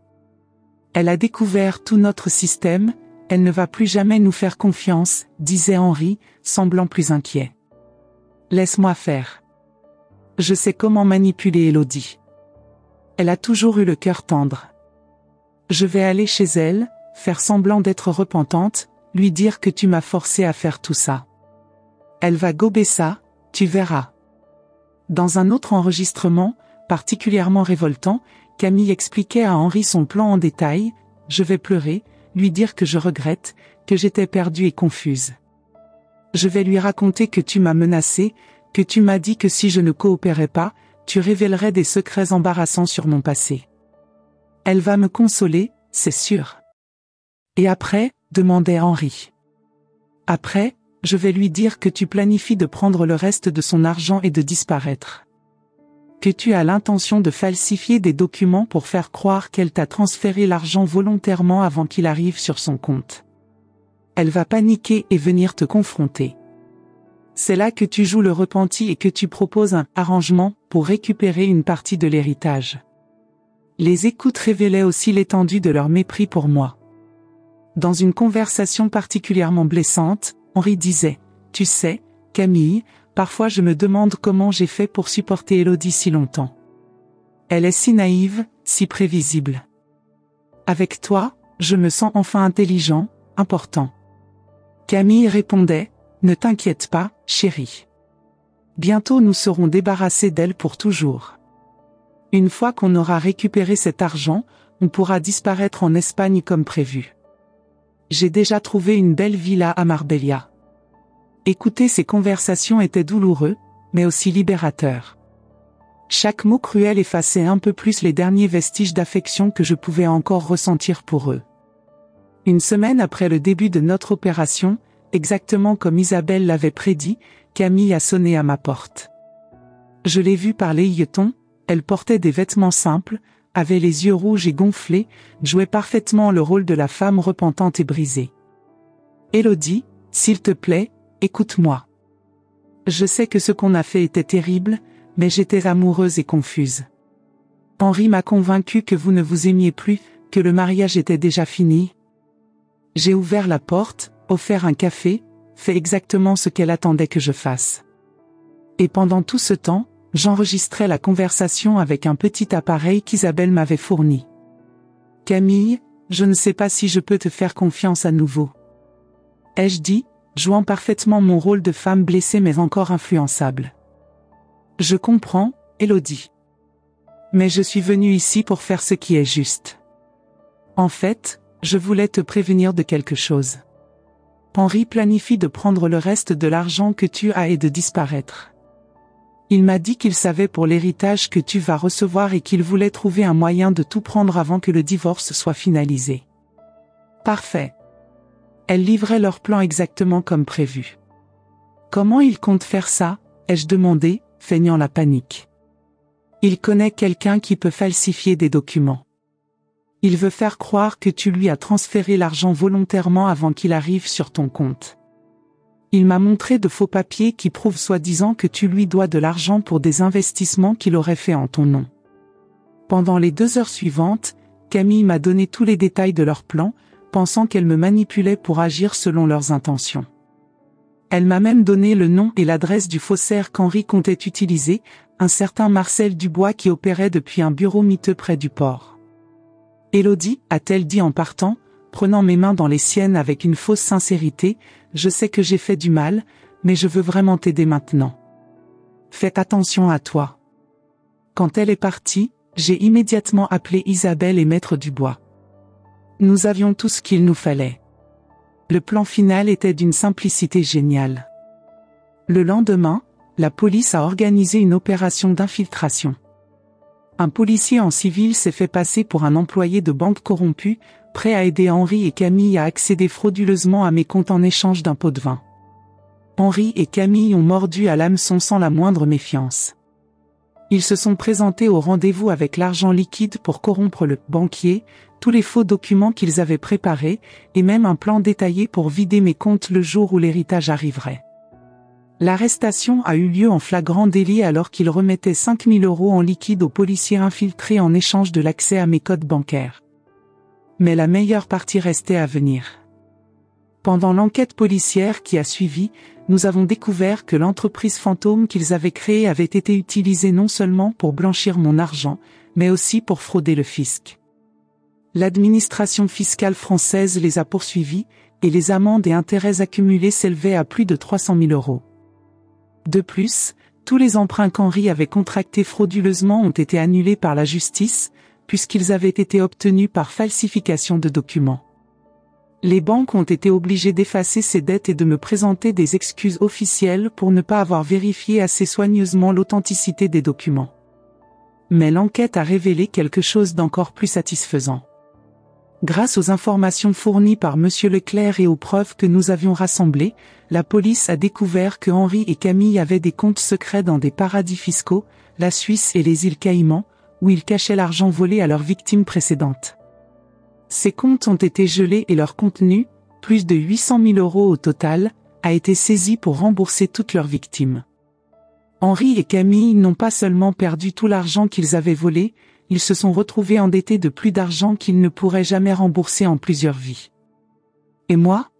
Elle a découvert tout notre système, elle ne va plus jamais nous faire confiance, disait Henri, semblant plus inquiet. Laisse-moi faire. Je sais comment manipuler Élodie. Elle a toujours eu le cœur tendre. Je vais aller chez elle, faire semblant d'être repentante, lui dire que tu m'as forcé à faire tout ça. Elle va gober ça, tu verras. Dans un autre enregistrement, particulièrement révoltant, Camille expliquait à Henri son plan en détail, je vais pleurer, lui dire que je regrette, que j'étais perdue et confuse. Je vais lui raconter que tu m'as menacée, que tu m'as dit que si je ne coopérais pas, tu révélerais des secrets embarrassants sur mon passé. Elle va me consoler, c'est sûr. Et après, demandait Henri. Après, je vais lui dire que tu planifies de prendre le reste de son argent et de disparaître. Que tu as l'intention de falsifier des documents pour faire croire qu'elle t'a transféré l'argent volontairement avant qu'il arrive sur son compte. Elle va paniquer et venir te confronter. C'est là que tu joues le repenti et que tu proposes un arrangement pour récupérer une partie de l'héritage. Les écoutes révélaient aussi l'étendue de leur mépris pour moi. Dans une conversation particulièrement blessante, Henri disait « Tu sais, Camille, parfois je me demande comment j'ai fait pour supporter Élodie si longtemps. Elle est si naïve, si prévisible. Avec toi, je me sens enfin intelligent, important. » Camille répondait « Ne t'inquiète pas, chérie. Bientôt nous serons débarrassés d'elle pour toujours. Une fois qu'on aura récupéré cet argent, on pourra disparaître en Espagne comme prévu. J'ai déjà trouvé une belle villa à Marbella. » Écouter ces conversations était douloureux, mais aussi libérateur. Chaque mot cruel effaçait un peu plus les derniers vestiges d'affection que je pouvais encore ressentir pour eux. Une semaine après le début de notre opération, exactement comme Isabelle l'avait prédit, Camille a sonné à ma porte. Je l'ai vue par l'œilleton, elle portait des vêtements simples, avait les yeux rouges et gonflés, jouait parfaitement le rôle de la femme repentante et brisée. « Élodie, s'il te plaît, écoute-moi. Je sais que ce qu'on a fait était terrible, mais j'étais amoureuse et confuse. Henri m'a convaincue que vous ne vous aimiez plus, que le mariage était déjà fini. J'ai ouvert la porte, offert un café, fait exactement ce qu'elle attendait que je fasse. Et pendant tout ce temps, j'enregistrais la conversation avec un petit appareil qu'Isabelle m'avait fourni. Camille, je ne sais pas si je peux te faire confiance à nouveau. Ai-je dit, jouant parfaitement mon rôle de femme blessée mais encore influençable. Je comprends, Élodie. Mais je suis venue ici pour faire ce qui est juste. En fait, je voulais te prévenir de quelque chose. Henri planifie de prendre le reste de l'argent que tu as et de disparaître. Il m'a dit qu'il savait pour l'héritage que tu vas recevoir et qu'il voulait trouver un moyen de tout prendre avant que le divorce soit finalisé. Parfait. Elle livrait leur plan exactement comme prévu. Comment il compte faire ça, ai-je demandé, feignant la panique. Il connaît quelqu'un qui peut falsifier des documents. Il veut faire croire que tu lui as transféré l'argent volontairement avant qu'il arrive sur ton compte. Il m'a montré de faux papiers qui prouvent soi-disant que tu lui dois de l'argent pour des investissements qu'il aurait fait en ton nom. Pendant les 2 heures suivantes, Camille m'a donné tous les détails de leur plan, pensant qu'elle me manipulait pour agir selon leurs intentions. Elle m'a même donné le nom et l'adresse du faussaire qu'Henri comptait utiliser, un certain Marcel Dubois qui opérait depuis un bureau miteux près du port. « Élodie, a-t-elle dit en partant, prenant mes mains dans les siennes avec une fausse sincérité, je sais que j'ai fait du mal, mais je veux vraiment t'aider maintenant. Fais attention à toi. » Quand elle est partie, j'ai immédiatement appelé Isabelle et Maître Dubois. Nous avions tout ce qu'il nous fallait. Le plan final était d'une simplicité géniale. Le lendemain, la police a organisé une opération d'infiltration. Un policier en civil s'est fait passer pour un employé de banque corrompu, prêt à aider Henri et Camille à accéder frauduleusement à mes comptes en échange d'un pot de vin. Henri et Camille ont mordu à l'hameçon sans la moindre méfiance. Ils se sont présentés au rendez-vous avec l'argent liquide pour corrompre le banquier, tous les faux documents qu'ils avaient préparés, et même un plan détaillé pour vider mes comptes le jour où l'héritage arriverait. L'arrestation a eu lieu en flagrant délit alors qu'ils remettaient 5 000 € en liquide aux policiers infiltrés en échange de l'accès à mes codes bancaires. Mais la meilleure partie restait à venir. Pendant l'enquête policière qui a suivi, nous avons découvert que l'entreprise fantôme qu'ils avaient créée avait été utilisée non seulement pour blanchir mon argent, mais aussi pour frauder le fisc. L'administration fiscale française les a poursuivis, et les amendes et intérêts accumulés s'élevaient à plus de 300 000 €. De plus, tous les emprunts qu'Henri avait contractés frauduleusement ont été annulés par la justice, puisqu'ils avaient été obtenus par falsification de documents. Les banques ont été obligées d'effacer ces dettes et de me présenter des excuses officielles pour ne pas avoir vérifié assez soigneusement l'authenticité des documents. Mais l'enquête a révélé quelque chose d'encore plus satisfaisant. Grâce aux informations fournies par M. Leclerc et aux preuves que nous avions rassemblées, la police a découvert que Henri et Camille avaient des comptes secrets dans des paradis fiscaux, la Suisse et les îles Caïmans, où ils cachaient l'argent volé à leurs victimes précédentes. Ces comptes ont été gelés et leur contenu, plus de 800 000 € au total, a été saisi pour rembourser toutes leurs victimes. Henri et Camille n'ont pas seulement perdu tout l'argent qu'ils avaient volé, ils se sont retrouvés endettés de plus d'argent qu'ils ne pourraient jamais rembourser en plusieurs vies. Et moi ?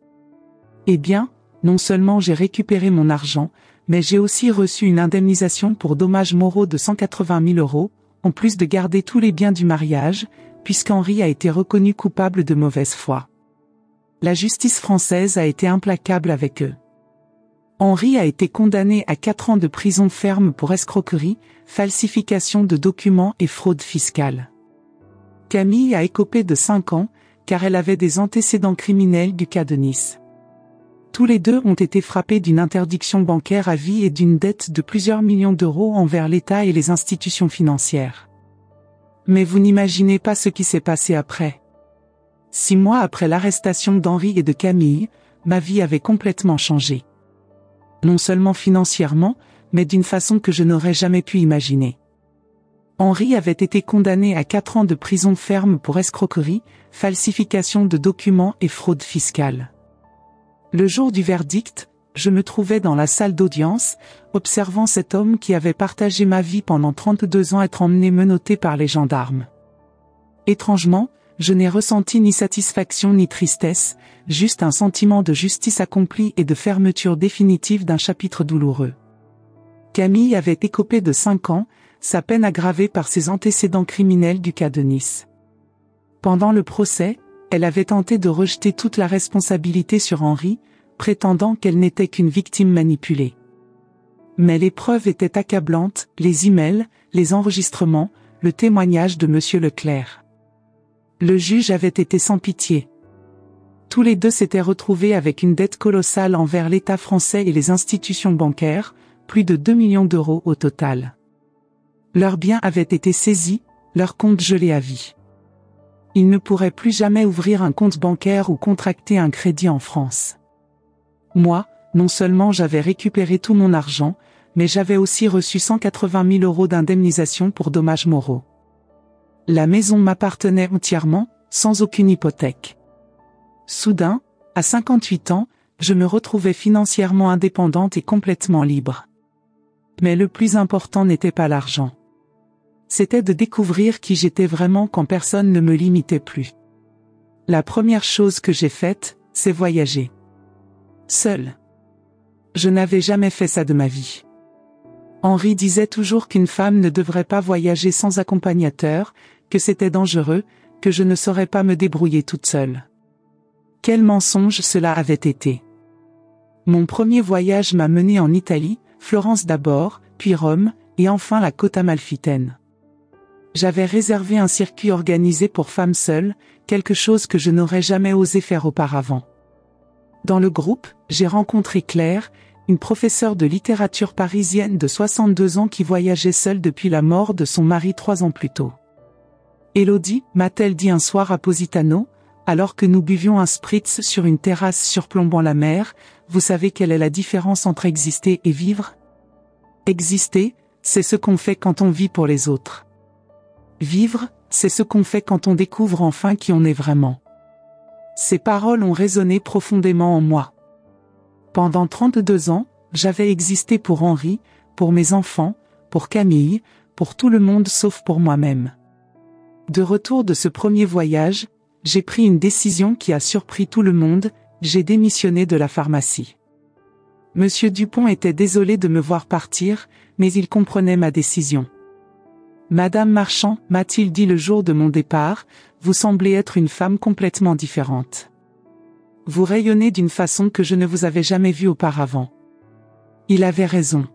Eh bien, non seulement j'ai récupéré mon argent, mais j'ai aussi reçu une indemnisation pour dommages moraux de 180 000 €, en plus de garder tous les biens du mariage, puisqu'Henri a été reconnu coupable de mauvaise foi. La justice française a été implacable avec eux. Henri a été condamné à 4 ans de prison ferme pour escroquerie, falsification de documents et fraude fiscale. Camille a écopé de 5 ans, car elle avait des antécédents criminels du cas de Nice. Tous les deux ont été frappés d'une interdiction bancaire à vie et d'une dette de plusieurs millions d'euros envers l'État et les institutions financières. Mais vous n'imaginez pas ce qui s'est passé après. 6 mois après l'arrestation d'Henri et de Camille, ma vie avait complètement changé. Non seulement financièrement, mais d'une façon que je n'aurais jamais pu imaginer. Henri avait été condamné à 4 ans de prison ferme pour escroquerie, falsification de documents et fraude fiscale. Le jour du verdict, je me trouvais dans la salle d'audience, observant cet homme qui avait partagé ma vie pendant 32 ans être emmené menotté par les gendarmes. Étrangement, je n'ai ressenti ni satisfaction ni tristesse, juste un sentiment de justice accomplie et de fermeture définitive d'un chapitre douloureux. Camille avait écopé de 5 ans, sa peine aggravée par ses antécédents criminels du cas de Nice. Pendant le procès, elle avait tenté de rejeter toute la responsabilité sur Henri, prétendant qu'elle n'était qu'une victime manipulée. Mais les preuves étaient accablantes, les emails, les enregistrements, le témoignage de M. Leclerc. Le juge avait été sans pitié. Tous les deux s'étaient retrouvés avec une dette colossale envers l'État français et les institutions bancaires, plus de 2 millions d'euros au total. Leurs biens avaient été saisis, leurs comptes gelés à vie. Ils ne pourraient plus jamais ouvrir un compte bancaire ou contracter un crédit en France. Moi, non seulement j'avais récupéré tout mon argent, mais j'avais aussi reçu 180 000 € d'indemnisation pour dommages moraux. La maison m'appartenait entièrement, sans aucune hypothèque. Soudain, à 58 ans, Je me retrouvais financièrement indépendante et complètement libre. Mais le plus important n'était pas l'argent. C'était de découvrir qui j'étais vraiment quand personne ne me limitait plus. La première chose que j'ai faite, c'est voyager. Seule. Je n'avais jamais fait ça de ma vie. Henri disait toujours qu'une femme ne devrait pas voyager sans accompagnateur, que c'était dangereux, que je ne saurais pas me débrouiller toute seule. Quel mensonge cela avait été. Mon premier voyage m'a mené en Italie, Florence d'abord, puis Rome, et enfin la côte amalfitaine. J'avais réservé un circuit organisé pour femmes seules, quelque chose que je n'aurais jamais osé faire auparavant. Dans le groupe, j'ai rencontré Claire, une professeure de littérature parisienne de 62 ans qui voyageait seule depuis la mort de son mari 3 ans plus tôt. Élodie, m'a-t-elle dit un soir à Positano, alors que nous buvions un spritz sur une terrasse surplombant la mer, vous savez quelle est la différence entre exister et vivre? Exister, c'est ce qu'on fait quand on vit pour les autres. Vivre, c'est ce qu'on fait quand on découvre enfin qui on est vraiment. Ces paroles ont résonné profondément en moi. Pendant 32 ans, j'avais existé pour Henri, pour mes enfants, pour Camille, pour tout le monde sauf pour moi-même. De retour de ce premier voyage, j'ai pris une décision qui a surpris tout le monde, j'ai démissionné de la pharmacie. Monsieur Dupont était désolé de me voir partir, mais il comprenait ma décision. Madame Marchand, m'a-t-il dit le jour de mon départ, vous semblez être une femme complètement différente. Vous rayonnez d'une façon que je ne vous avais jamais vue auparavant. Il avait raison.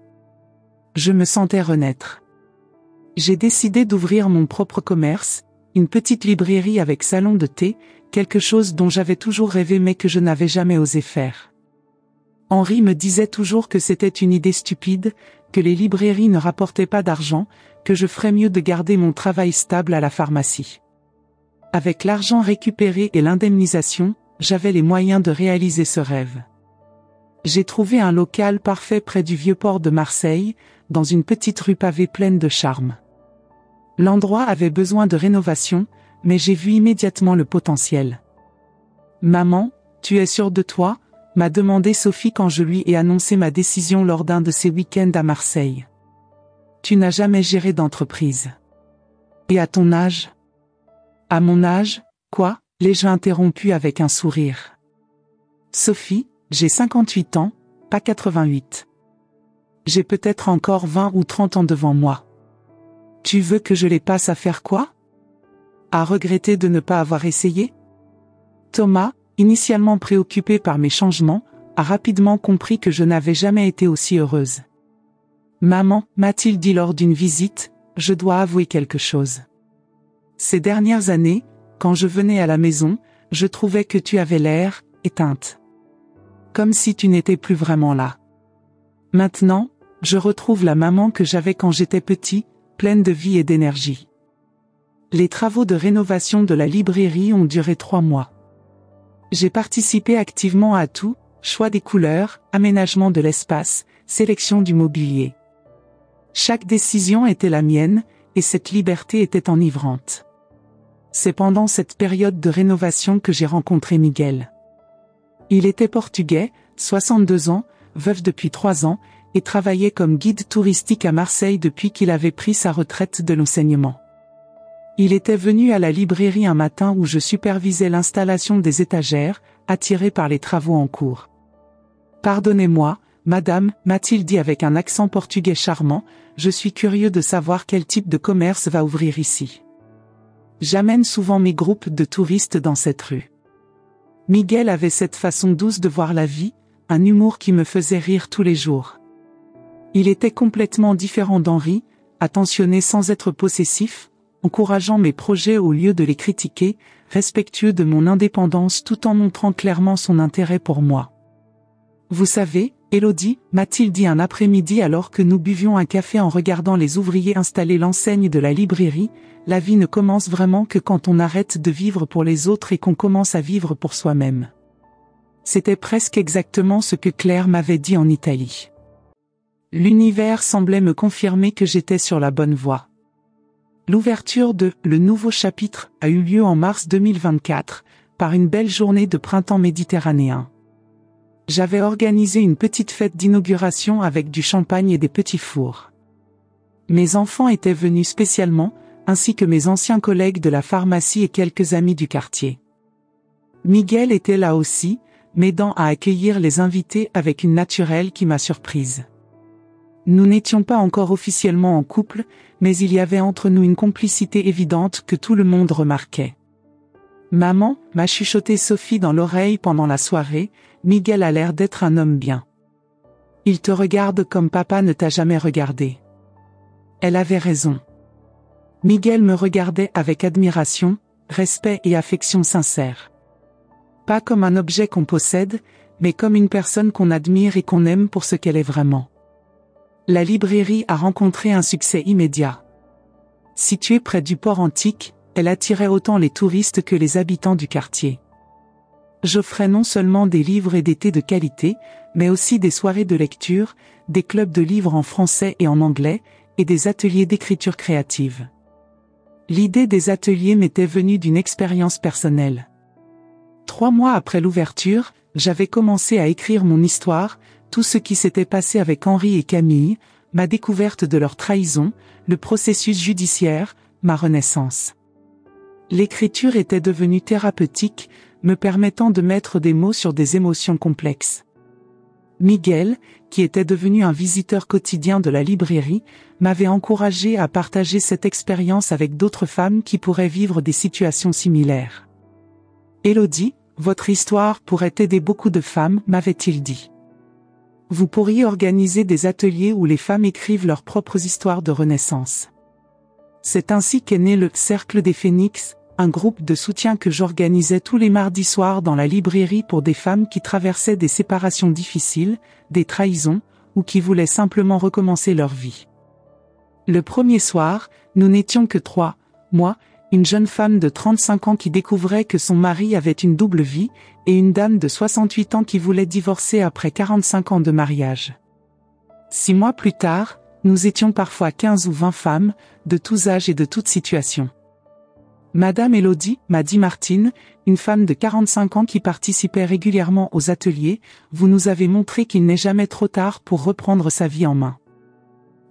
Je me sentais renaître. J'ai décidé d'ouvrir mon propre commerce, une petite librairie avec salon de thé, quelque chose dont j'avais toujours rêvé mais que je n'avais jamais osé faire. Henri me disait toujours que c'était une idée stupide, que les librairies ne rapportaient pas d'argent, que je ferais mieux de garder mon travail stable à la pharmacie. Avec l'argent récupéré et l'indemnisation, j'avais les moyens de réaliser ce rêve. J'ai trouvé un local parfait près du vieux port de Marseille, dans une petite rue pavée pleine de charme. L'endroit avait besoin de rénovation, mais j'ai vu immédiatement le potentiel. « Maman, tu es sûre de toi ?» m'a demandé Sophie quand je lui ai annoncé ma décision lors d'un de ses week-ends à Marseille. « Tu n'as jamais géré d'entreprise. »« Et à ton âge ?»« À mon âge, quoi ?» l'ai-je interrompu avec un sourire. « Sophie, j'ai 58 ans, pas 88. J'ai peut-être encore 20 ou 30 ans devant moi. Tu veux que je les passe à faire quoi? À regretter de ne pas avoir essayé ?» Thomas, initialement préoccupé par mes changements, a rapidement compris que je n'avais jamais été aussi heureuse. « Maman, m'a-t-il dit lors d'une visite, je dois avouer quelque chose. Ces dernières années, quand je venais à la maison, je trouvais que tu avais l'air éteinte. Comme si tu n'étais plus vraiment là. Maintenant, je retrouve la maman que j'avais quand j'étais petit, pleine de vie et d'énergie. » Les travaux de rénovation de la librairie ont duré 3 mois. J'ai participé activement à tout, choix des couleurs, aménagement de l'espace, sélection du mobilier. Chaque décision était la mienne, et cette liberté était enivrante. C'est pendant cette période de rénovation que j'ai rencontré Miguel. Il était portugais, 62 ans, veuf depuis 3 ans, et travaillait comme guide touristique à Marseille depuis qu'il avait pris sa retraite de l'enseignement. Il était venu à la librairie un matin où je supervisais l'installation des étagères, attiré par les travaux en cours. « Pardonnez-moi, madame, m'a-t-il dit avec un accent portugais charmant, je suis curieux de savoir quel type de commerce va ouvrir ici. J'amène souvent mes groupes de touristes dans cette rue. » Miguel avait cette façon douce de voir la vie, un humour qui me faisait rire tous les jours. Il était complètement différent d'Henri, attentionné sans être possessif, encourageant mes projets au lieu de les critiquer, respectueux de mon indépendance tout en montrant clairement son intérêt pour moi. « Vous savez, Élodie, m'a-t-il dit un après-midi alors que nous buvions un café en regardant les ouvriers installer l'enseigne de la librairie, la vie ne commence vraiment que quand on arrête de vivre pour les autres et qu'on commence à vivre pour soi-même. » C'était presque exactement ce que Claire m'avait dit en Italie. L'univers semblait me confirmer que j'étais sur la bonne voie. L'ouverture de « Le nouveau chapitre » a eu lieu en mars 2024, par une belle journée de printemps méditerranéen. J'avais organisé une petite fête d'inauguration avec du champagne et des petits fours. Mes enfants étaient venus spécialement, ainsi que mes anciens collègues de la pharmacie et quelques amis du quartier. Miguel était là aussi, m'aidant à accueillir les invités avec une naturelle qui m'a surprise. Nous n'étions pas encore officiellement en couple, mais il y avait entre nous une complicité évidente que tout le monde remarquait. Maman, m'a chuchoté Sophie dans l'oreille pendant la soirée, Miguel a l'air d'être un homme bien. Il te regarde comme papa ne t'a jamais regardé. Elle avait raison. Miguel me regardait avec admiration, respect et affection sincère. Pas comme un objet qu'on possède, mais comme une personne qu'on admire et qu'on aime pour ce qu'elle est vraiment. La librairie a rencontré un succès immédiat. Située près du port antique, elle attirait autant les touristes que les habitants du quartier. J'offrais non seulement des livres et des thés de qualité, mais aussi des soirées de lecture, des clubs de livres en français et en anglais, et des ateliers d'écriture créative. L'idée des ateliers m'était venue d'une expérience personnelle. 3 mois après l'ouverture, j'avais commencé à écrire mon histoire, tout ce qui s'était passé avec Henri et Camille, ma découverte de leur trahison, le processus judiciaire, ma renaissance. L'écriture était devenue thérapeutique, me permettant de mettre des mots sur des émotions complexes. Miguel, qui était devenu un visiteur quotidien de la librairie, m'avait encouragé à partager cette expérience avec d'autres femmes qui pourraient vivre des situations similaires. Élodie, votre histoire pourrait aider beaucoup de femmes, m'avait-il dit. Vous pourriez organiser des ateliers où les femmes écrivent leurs propres histoires de renaissance. C'est ainsi qu'est né le Cercle des Phénix, un groupe de soutien que j'organisais tous les mardis soirs dans la librairie pour des femmes qui traversaient des séparations difficiles, des trahisons, ou qui voulaient simplement recommencer leur vie. Le premier soir, nous n'étions que 3, moi, une jeune femme de 35 ans qui découvrait que son mari avait une double vie, et une dame de 68 ans qui voulait divorcer après 45 ans de mariage. 6 mois plus tard, nous étions parfois 15 ou 20 femmes, de tous âges et de toutes situations. Madame Élodie, m'a dit Martine, une femme de 45 ans qui participait régulièrement aux ateliers, vous nous avez montré qu'il n'est jamais trop tard pour reprendre sa vie en main.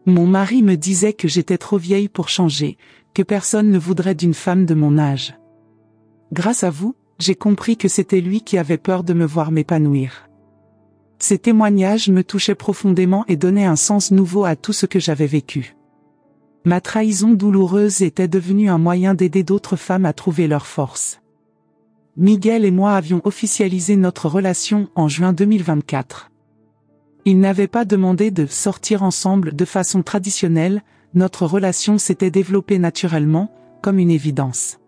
Mon mari me disait que j'étais trop vieille pour changer, que personne ne voudrait d'une femme de mon âge. Grâce à vous, j'ai compris que c'était lui qui avait peur de me voir m'épanouir. Ces témoignages me touchaient profondément et donnaient un sens nouveau à tout ce que j'avais vécu. Ma trahison douloureuse était devenue un moyen d'aider d'autres femmes à trouver leur force. Miguel et moi avions officialisé notre relation en juin 2024. Il n'avait pas demandé de sortir ensemble de façon traditionnelle, notre relation s'était développée naturellement, comme une évidence.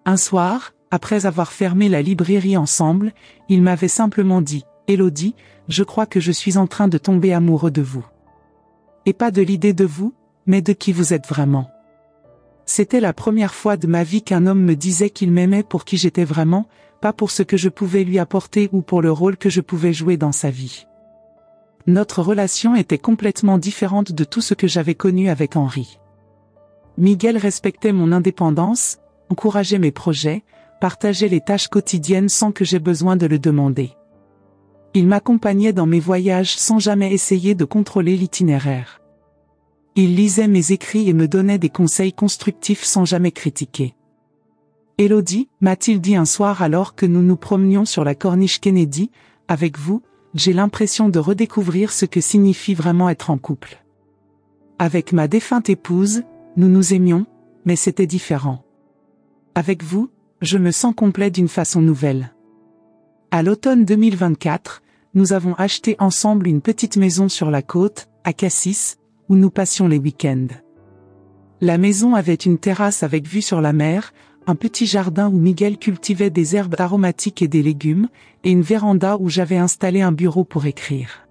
Un soir, après avoir fermé la librairie ensemble, il m'avait simplement dit « Élodie, je crois que je suis en train de tomber amoureux de vous. Et pas de l'idée de vous, mais de qui vous êtes vraiment. » C'était la première fois de ma vie qu'un homme me disait qu'il m'aimait pour qui j'étais vraiment, pas pour ce que je pouvais lui apporter ou pour le rôle que je pouvais jouer dans sa vie. Notre relation était complètement différente de tout ce que j'avais connu avec Henri. Miguel respectait mon indépendance, encourageait mes projets, partageait les tâches quotidiennes sans que j'aie besoin de le demander. Il m'accompagnait dans mes voyages sans jamais essayer de contrôler l'itinéraire. Il lisait mes écrits et me donnait des conseils constructifs sans jamais critiquer. « Élodie, m'a-t-il dit un soir alors que nous nous promenions sur la corniche Kennedy, avec vous, j'ai l'impression de redécouvrir ce que signifie vraiment être en couple. Avec ma défunte épouse, nous nous aimions, mais c'était différent. Avec vous, je me sens complet d'une façon nouvelle. » À l'automne 2024, nous avons acheté ensemble une petite maison sur la côte, à Cassis, où nous passions les week-ends. La maison avait une terrasse avec vue sur la mer, un petit jardin où Miguel cultivait des herbes aromatiques et des légumes, et une véranda où j'avais installé un bureau pour écrire.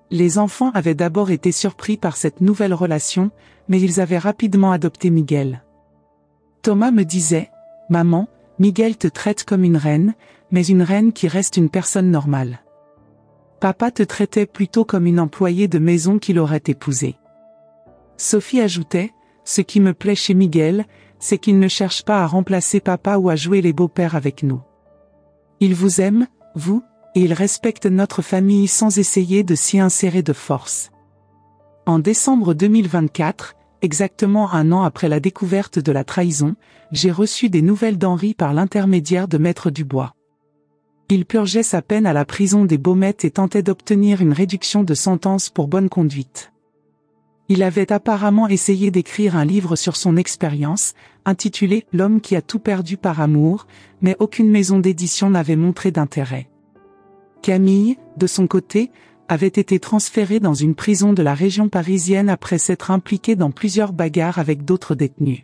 Les enfants avaient d'abord été surpris par cette nouvelle relation, mais ils avaient rapidement adopté Miguel. Thomas me disait « Maman, Miguel te traite comme une reine, mais une reine qui reste une personne normale. Papa te traitait plutôt comme une employée de maison qu'il aurait épousée. » Sophie ajoutait « Ce qui me plaît chez Miguel, c'est qu'il ne cherche pas à remplacer papa ou à jouer les beaux-pères avec nous. Il vous aime, vous, et il respecte notre famille sans essayer de s'y insérer de force. En décembre 2024, exactement un an après la découverte de la trahison, j'ai reçu des nouvelles d'Henri par l'intermédiaire de Maître Dubois. Il purgeait sa peine à la prison des Baumettes et tentait d'obtenir une réduction de sentence pour bonne conduite. Il avait apparemment essayé d'écrire un livre sur son expérience, intitulé « L'homme qui a tout perdu par amour », mais aucune maison d'édition n'avait montré d'intérêt. Camille, de son côté, avait été transférée dans une prison de la région parisienne après s'être impliquée dans plusieurs bagarres avec d'autres détenus.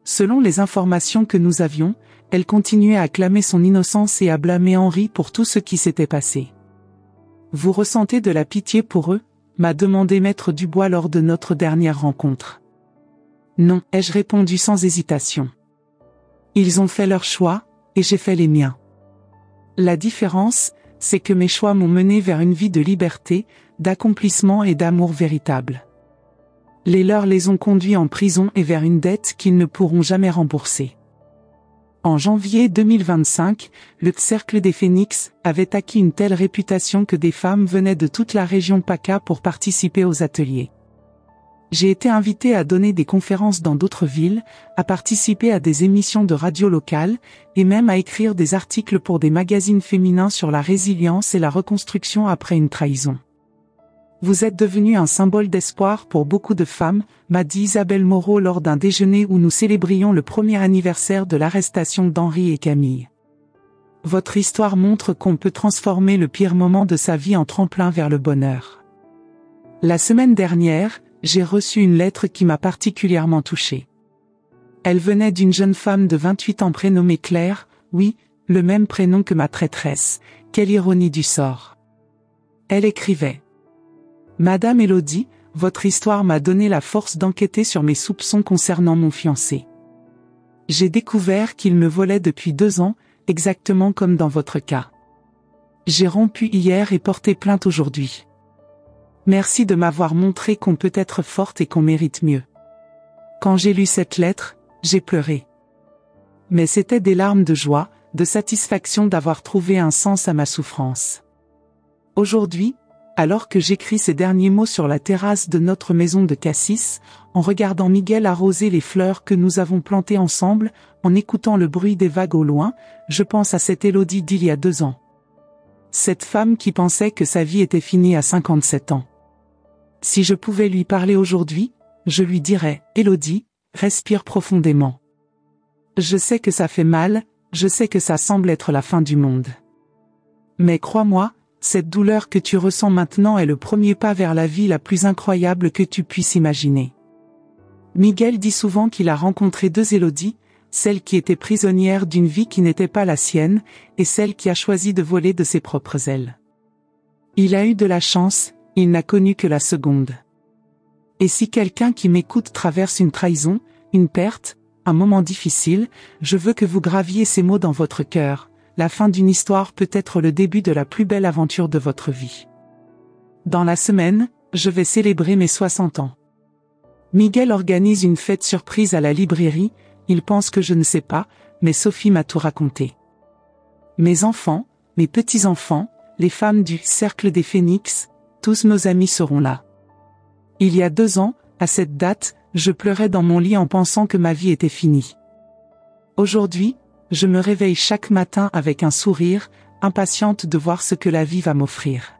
Selon les informations que nous avions, elle continuait à clamer son innocence et à blâmer Henri pour tout ce qui s'était passé. « Vous ressentez de la pitié pour eux ?» m'a demandé Maître Dubois lors de notre dernière rencontre. « Non, ai-je répondu sans hésitation. Ils ont fait leur choix, et j'ai fait les miens. La différence, c'est que mes choix m'ont mené vers une vie de liberté, d'accomplissement et d'amour véritable. Les leurs les ont conduits en prison et vers une dette qu'ils ne pourront jamais rembourser. » En janvier 2025, le Cercle des Phénix avait acquis une telle réputation que des femmes venaient de toute la région PACA pour participer aux ateliers. J'ai été invité à donner des conférences dans d'autres villes, à participer à des émissions de radio locales, et même à écrire des articles pour des magazines féminins sur la résilience et la reconstruction après une trahison. Vous êtes devenu un symbole d'espoir pour beaucoup de femmes, m'a dit Isabelle Moreau lors d'un déjeuner où nous célébrions le premier anniversaire de l'arrestation d'Henri et Camille. Votre histoire montre qu'on peut transformer le pire moment de sa vie en tremplin vers le bonheur. La semaine dernière, j'ai reçu une lettre qui m'a particulièrement touchée. Elle venait d'une jeune femme de 28 ans prénommée Claire, oui, le même prénom que ma traîtresse, quelle ironie du sort. Elle écrivait: Madame Élodie, votre histoire m'a donné la force d'enquêter sur mes soupçons concernant mon fiancé. J'ai découvert qu'il me volait depuis 2 ans, exactement comme dans votre cas. J'ai rompu hier et porté plainte aujourd'hui. Merci de m'avoir montré qu'on peut être forte et qu'on mérite mieux. Quand j'ai lu cette lettre, j'ai pleuré. Mais c'était des larmes de joie, de satisfaction d'avoir trouvé un sens à ma souffrance. Aujourd'hui, alors que j'écris ces derniers mots sur la terrasse de notre maison de Cassis, en regardant Miguel arroser les fleurs que nous avons plantées ensemble, en écoutant le bruit des vagues au loin, je pense à cette Élodie d'il y a 2 ans. Cette femme qui pensait que sa vie était finie à 57 ans. Si je pouvais lui parler aujourd'hui, je lui dirais: Élodie, respire profondément. Je sais que ça fait mal, je sais que ça semble être la fin du monde. Mais crois-moi, cette douleur que tu ressens maintenant est le premier pas vers la vie la plus incroyable que tu puisses imaginer. Miguel dit souvent qu'il a rencontré 2 Élodies, celle qui était prisonnière d'une vie qui n'était pas la sienne, et celle qui a choisi de voler de ses propres ailes. Il a eu de la chance, il n'a connu que la seconde. Et si quelqu'un qui m'écoute traverse une trahison, une perte, un moment difficile, je veux que vous graviez ces mots dans votre cœur: la fin d'une histoire peut être le début de la plus belle aventure de votre vie. Dans la semaine, je vais célébrer mes 60 ans. Miguel organise une fête surprise à la librairie, il pense que je ne sais pas, mais Sophie m'a tout raconté. Mes enfants, mes petits-enfants, les femmes du Cercle des Phénix, tous nos amis seront là. Il y a 2 ans, à cette date, je pleurais dans mon lit en pensant que ma vie était finie. Aujourd'hui, je me réveille chaque matin avec un sourire, impatiente de voir ce que la vie va m'offrir.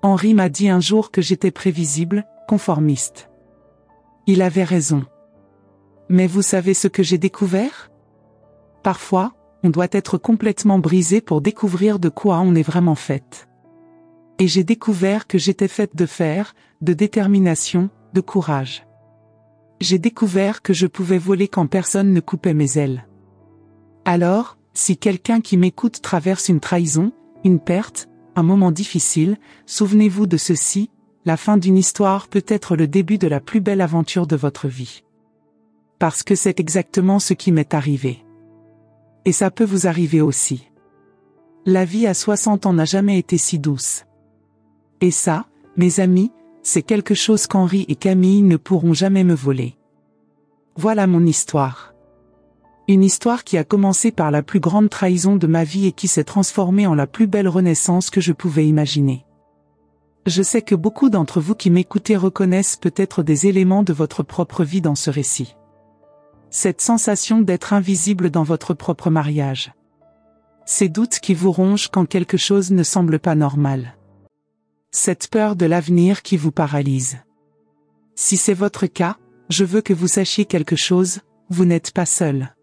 Henri m'a dit un jour que j'étais prévisible, conformiste. Il avait raison. Mais vous savez ce que j'ai découvert? Parfois, on doit être complètement brisé pour découvrir de quoi on est vraiment faite. Et j'ai découvert que j'étais faite de fer, de détermination, de courage. J'ai découvert que je pouvais voler quand personne ne coupait mes ailes. Alors, si quelqu'un qui m'écoute traverse une trahison, une perte, un moment difficile, souvenez-vous de ceci: la fin d'une histoire peut être le début de la plus belle aventure de votre vie. Parce que c'est exactement ce qui m'est arrivé. Et ça peut vous arriver aussi. La vie à 60 ans n'a jamais été si douce. Et ça, mes amis, c'est quelque chose qu'Henri et Camille ne pourront jamais me voler. Voilà mon histoire. Une histoire qui a commencé par la plus grande trahison de ma vie et qui s'est transformée en la plus belle renaissance que je pouvais imaginer. Je sais que beaucoup d'entre vous qui m'écoutez reconnaissent peut-être des éléments de votre propre vie dans ce récit. Cette sensation d'être invisible dans votre propre mariage. Ces doutes qui vous rongent quand quelque chose ne semble pas normal. Cette peur de l'avenir qui vous paralyse. Si c'est votre cas, je veux que vous sachiez quelque chose, vous n'êtes pas seul.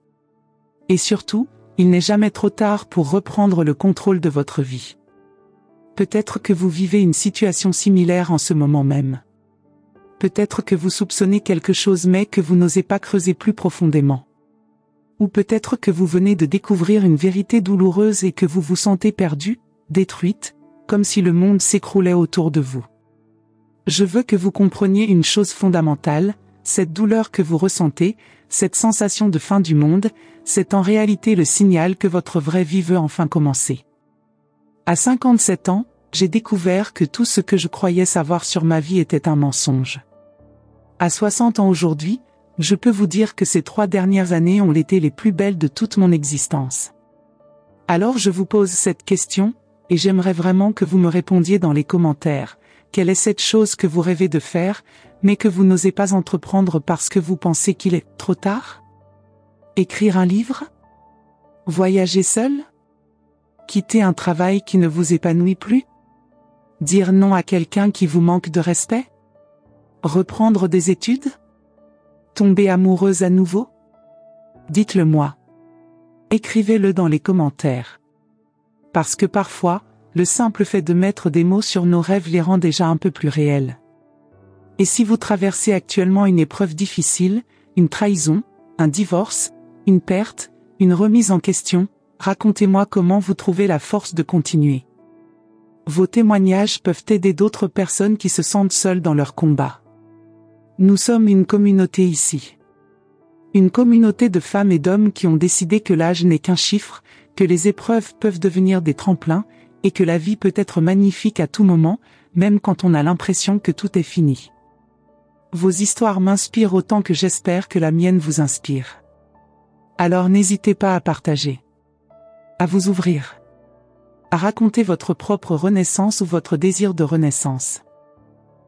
Et surtout, il n'est jamais trop tard pour reprendre le contrôle de votre vie. Peut-être que vous vivez une situation similaire en ce moment même. Peut-être que vous soupçonnez quelque chose mais que vous n'osez pas creuser plus profondément. Ou peut-être que vous venez de découvrir une vérité douloureuse et que vous vous sentez perdue, détruite, comme si le monde s'écroulait autour de vous. Je veux que vous compreniez une chose fondamentale, cette douleur que vous ressentez, cette sensation de fin du monde, c'est en réalité le signal que votre vraie vie veut enfin commencer. À 57 ans, j'ai découvert que tout ce que je croyais savoir sur ma vie était un mensonge. À 60 ans aujourd'hui, je peux vous dire que ces 3 dernières années ont été les plus belles de toute mon existence. Alors je vous pose cette question, et j'aimerais vraiment que vous me répondiez dans les commentaires. Quelle est cette chose que vous rêvez de faire, mais que vous n'osez pas entreprendre parce que vous pensez qu'il est trop tard? Écrire un livre? Voyager seul? Quitter un travail qui ne vous épanouit plus? Dire non à quelqu'un qui vous manque de respect? Reprendre des études? Tomber amoureuse à nouveau? Dites-le moi. Écrivez-le dans les commentaires. Parce que parfois, le simple fait de mettre des mots sur nos rêves les rend déjà un peu plus réels. Et si vous traversez actuellement une épreuve difficile, une trahison, un divorce, une perte, une remise en question, racontez-moi comment vous trouvez la force de continuer. Vos témoignages peuvent aider d'autres personnes qui se sentent seules dans leur combat. Nous sommes une communauté ici. Une communauté de femmes et d'hommes qui ont décidé que l'âge n'est qu'un chiffre, que les épreuves peuvent devenir des tremplins, et que la vie peut être magnifique à tout moment, même quand on a l'impression que tout est fini. Vos histoires m'inspirent autant que j'espère que la mienne vous inspire. Alors n'hésitez pas à partager. À vous ouvrir. À raconter votre propre renaissance ou votre désir de renaissance.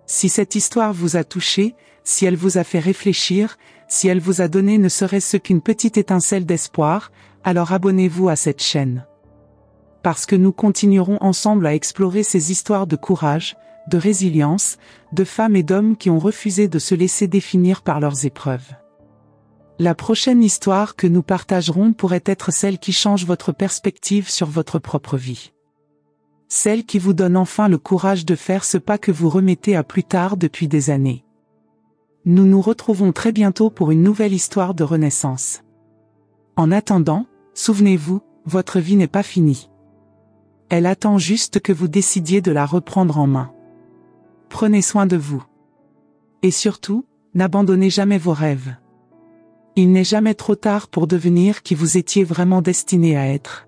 Si cette histoire vous a touché, si elle vous a fait réfléchir, si elle vous a donné ne serait-ce qu'une petite étincelle d'espoir, alors abonnez-vous à cette chaîne. Parce que nous continuerons ensemble à explorer ces histoires de courage, de résilience, de femmes et d'hommes qui ont refusé de se laisser définir par leurs épreuves. La prochaine histoire que nous partagerons pourrait être celle qui change votre perspective sur votre propre vie. Celle qui vous donne enfin le courage de faire ce pas que vous remettez à plus tard depuis des années. Nous nous retrouvons très bientôt pour une nouvelle histoire de renaissance. En attendant, souvenez-vous, votre vie n'est pas finie. Elle attend juste que vous décidiez de la reprendre en main. Prenez soin de vous. Et surtout, n'abandonnez jamais vos rêves. Il n'est jamais trop tard pour devenir qui vous étiez vraiment destiné à être.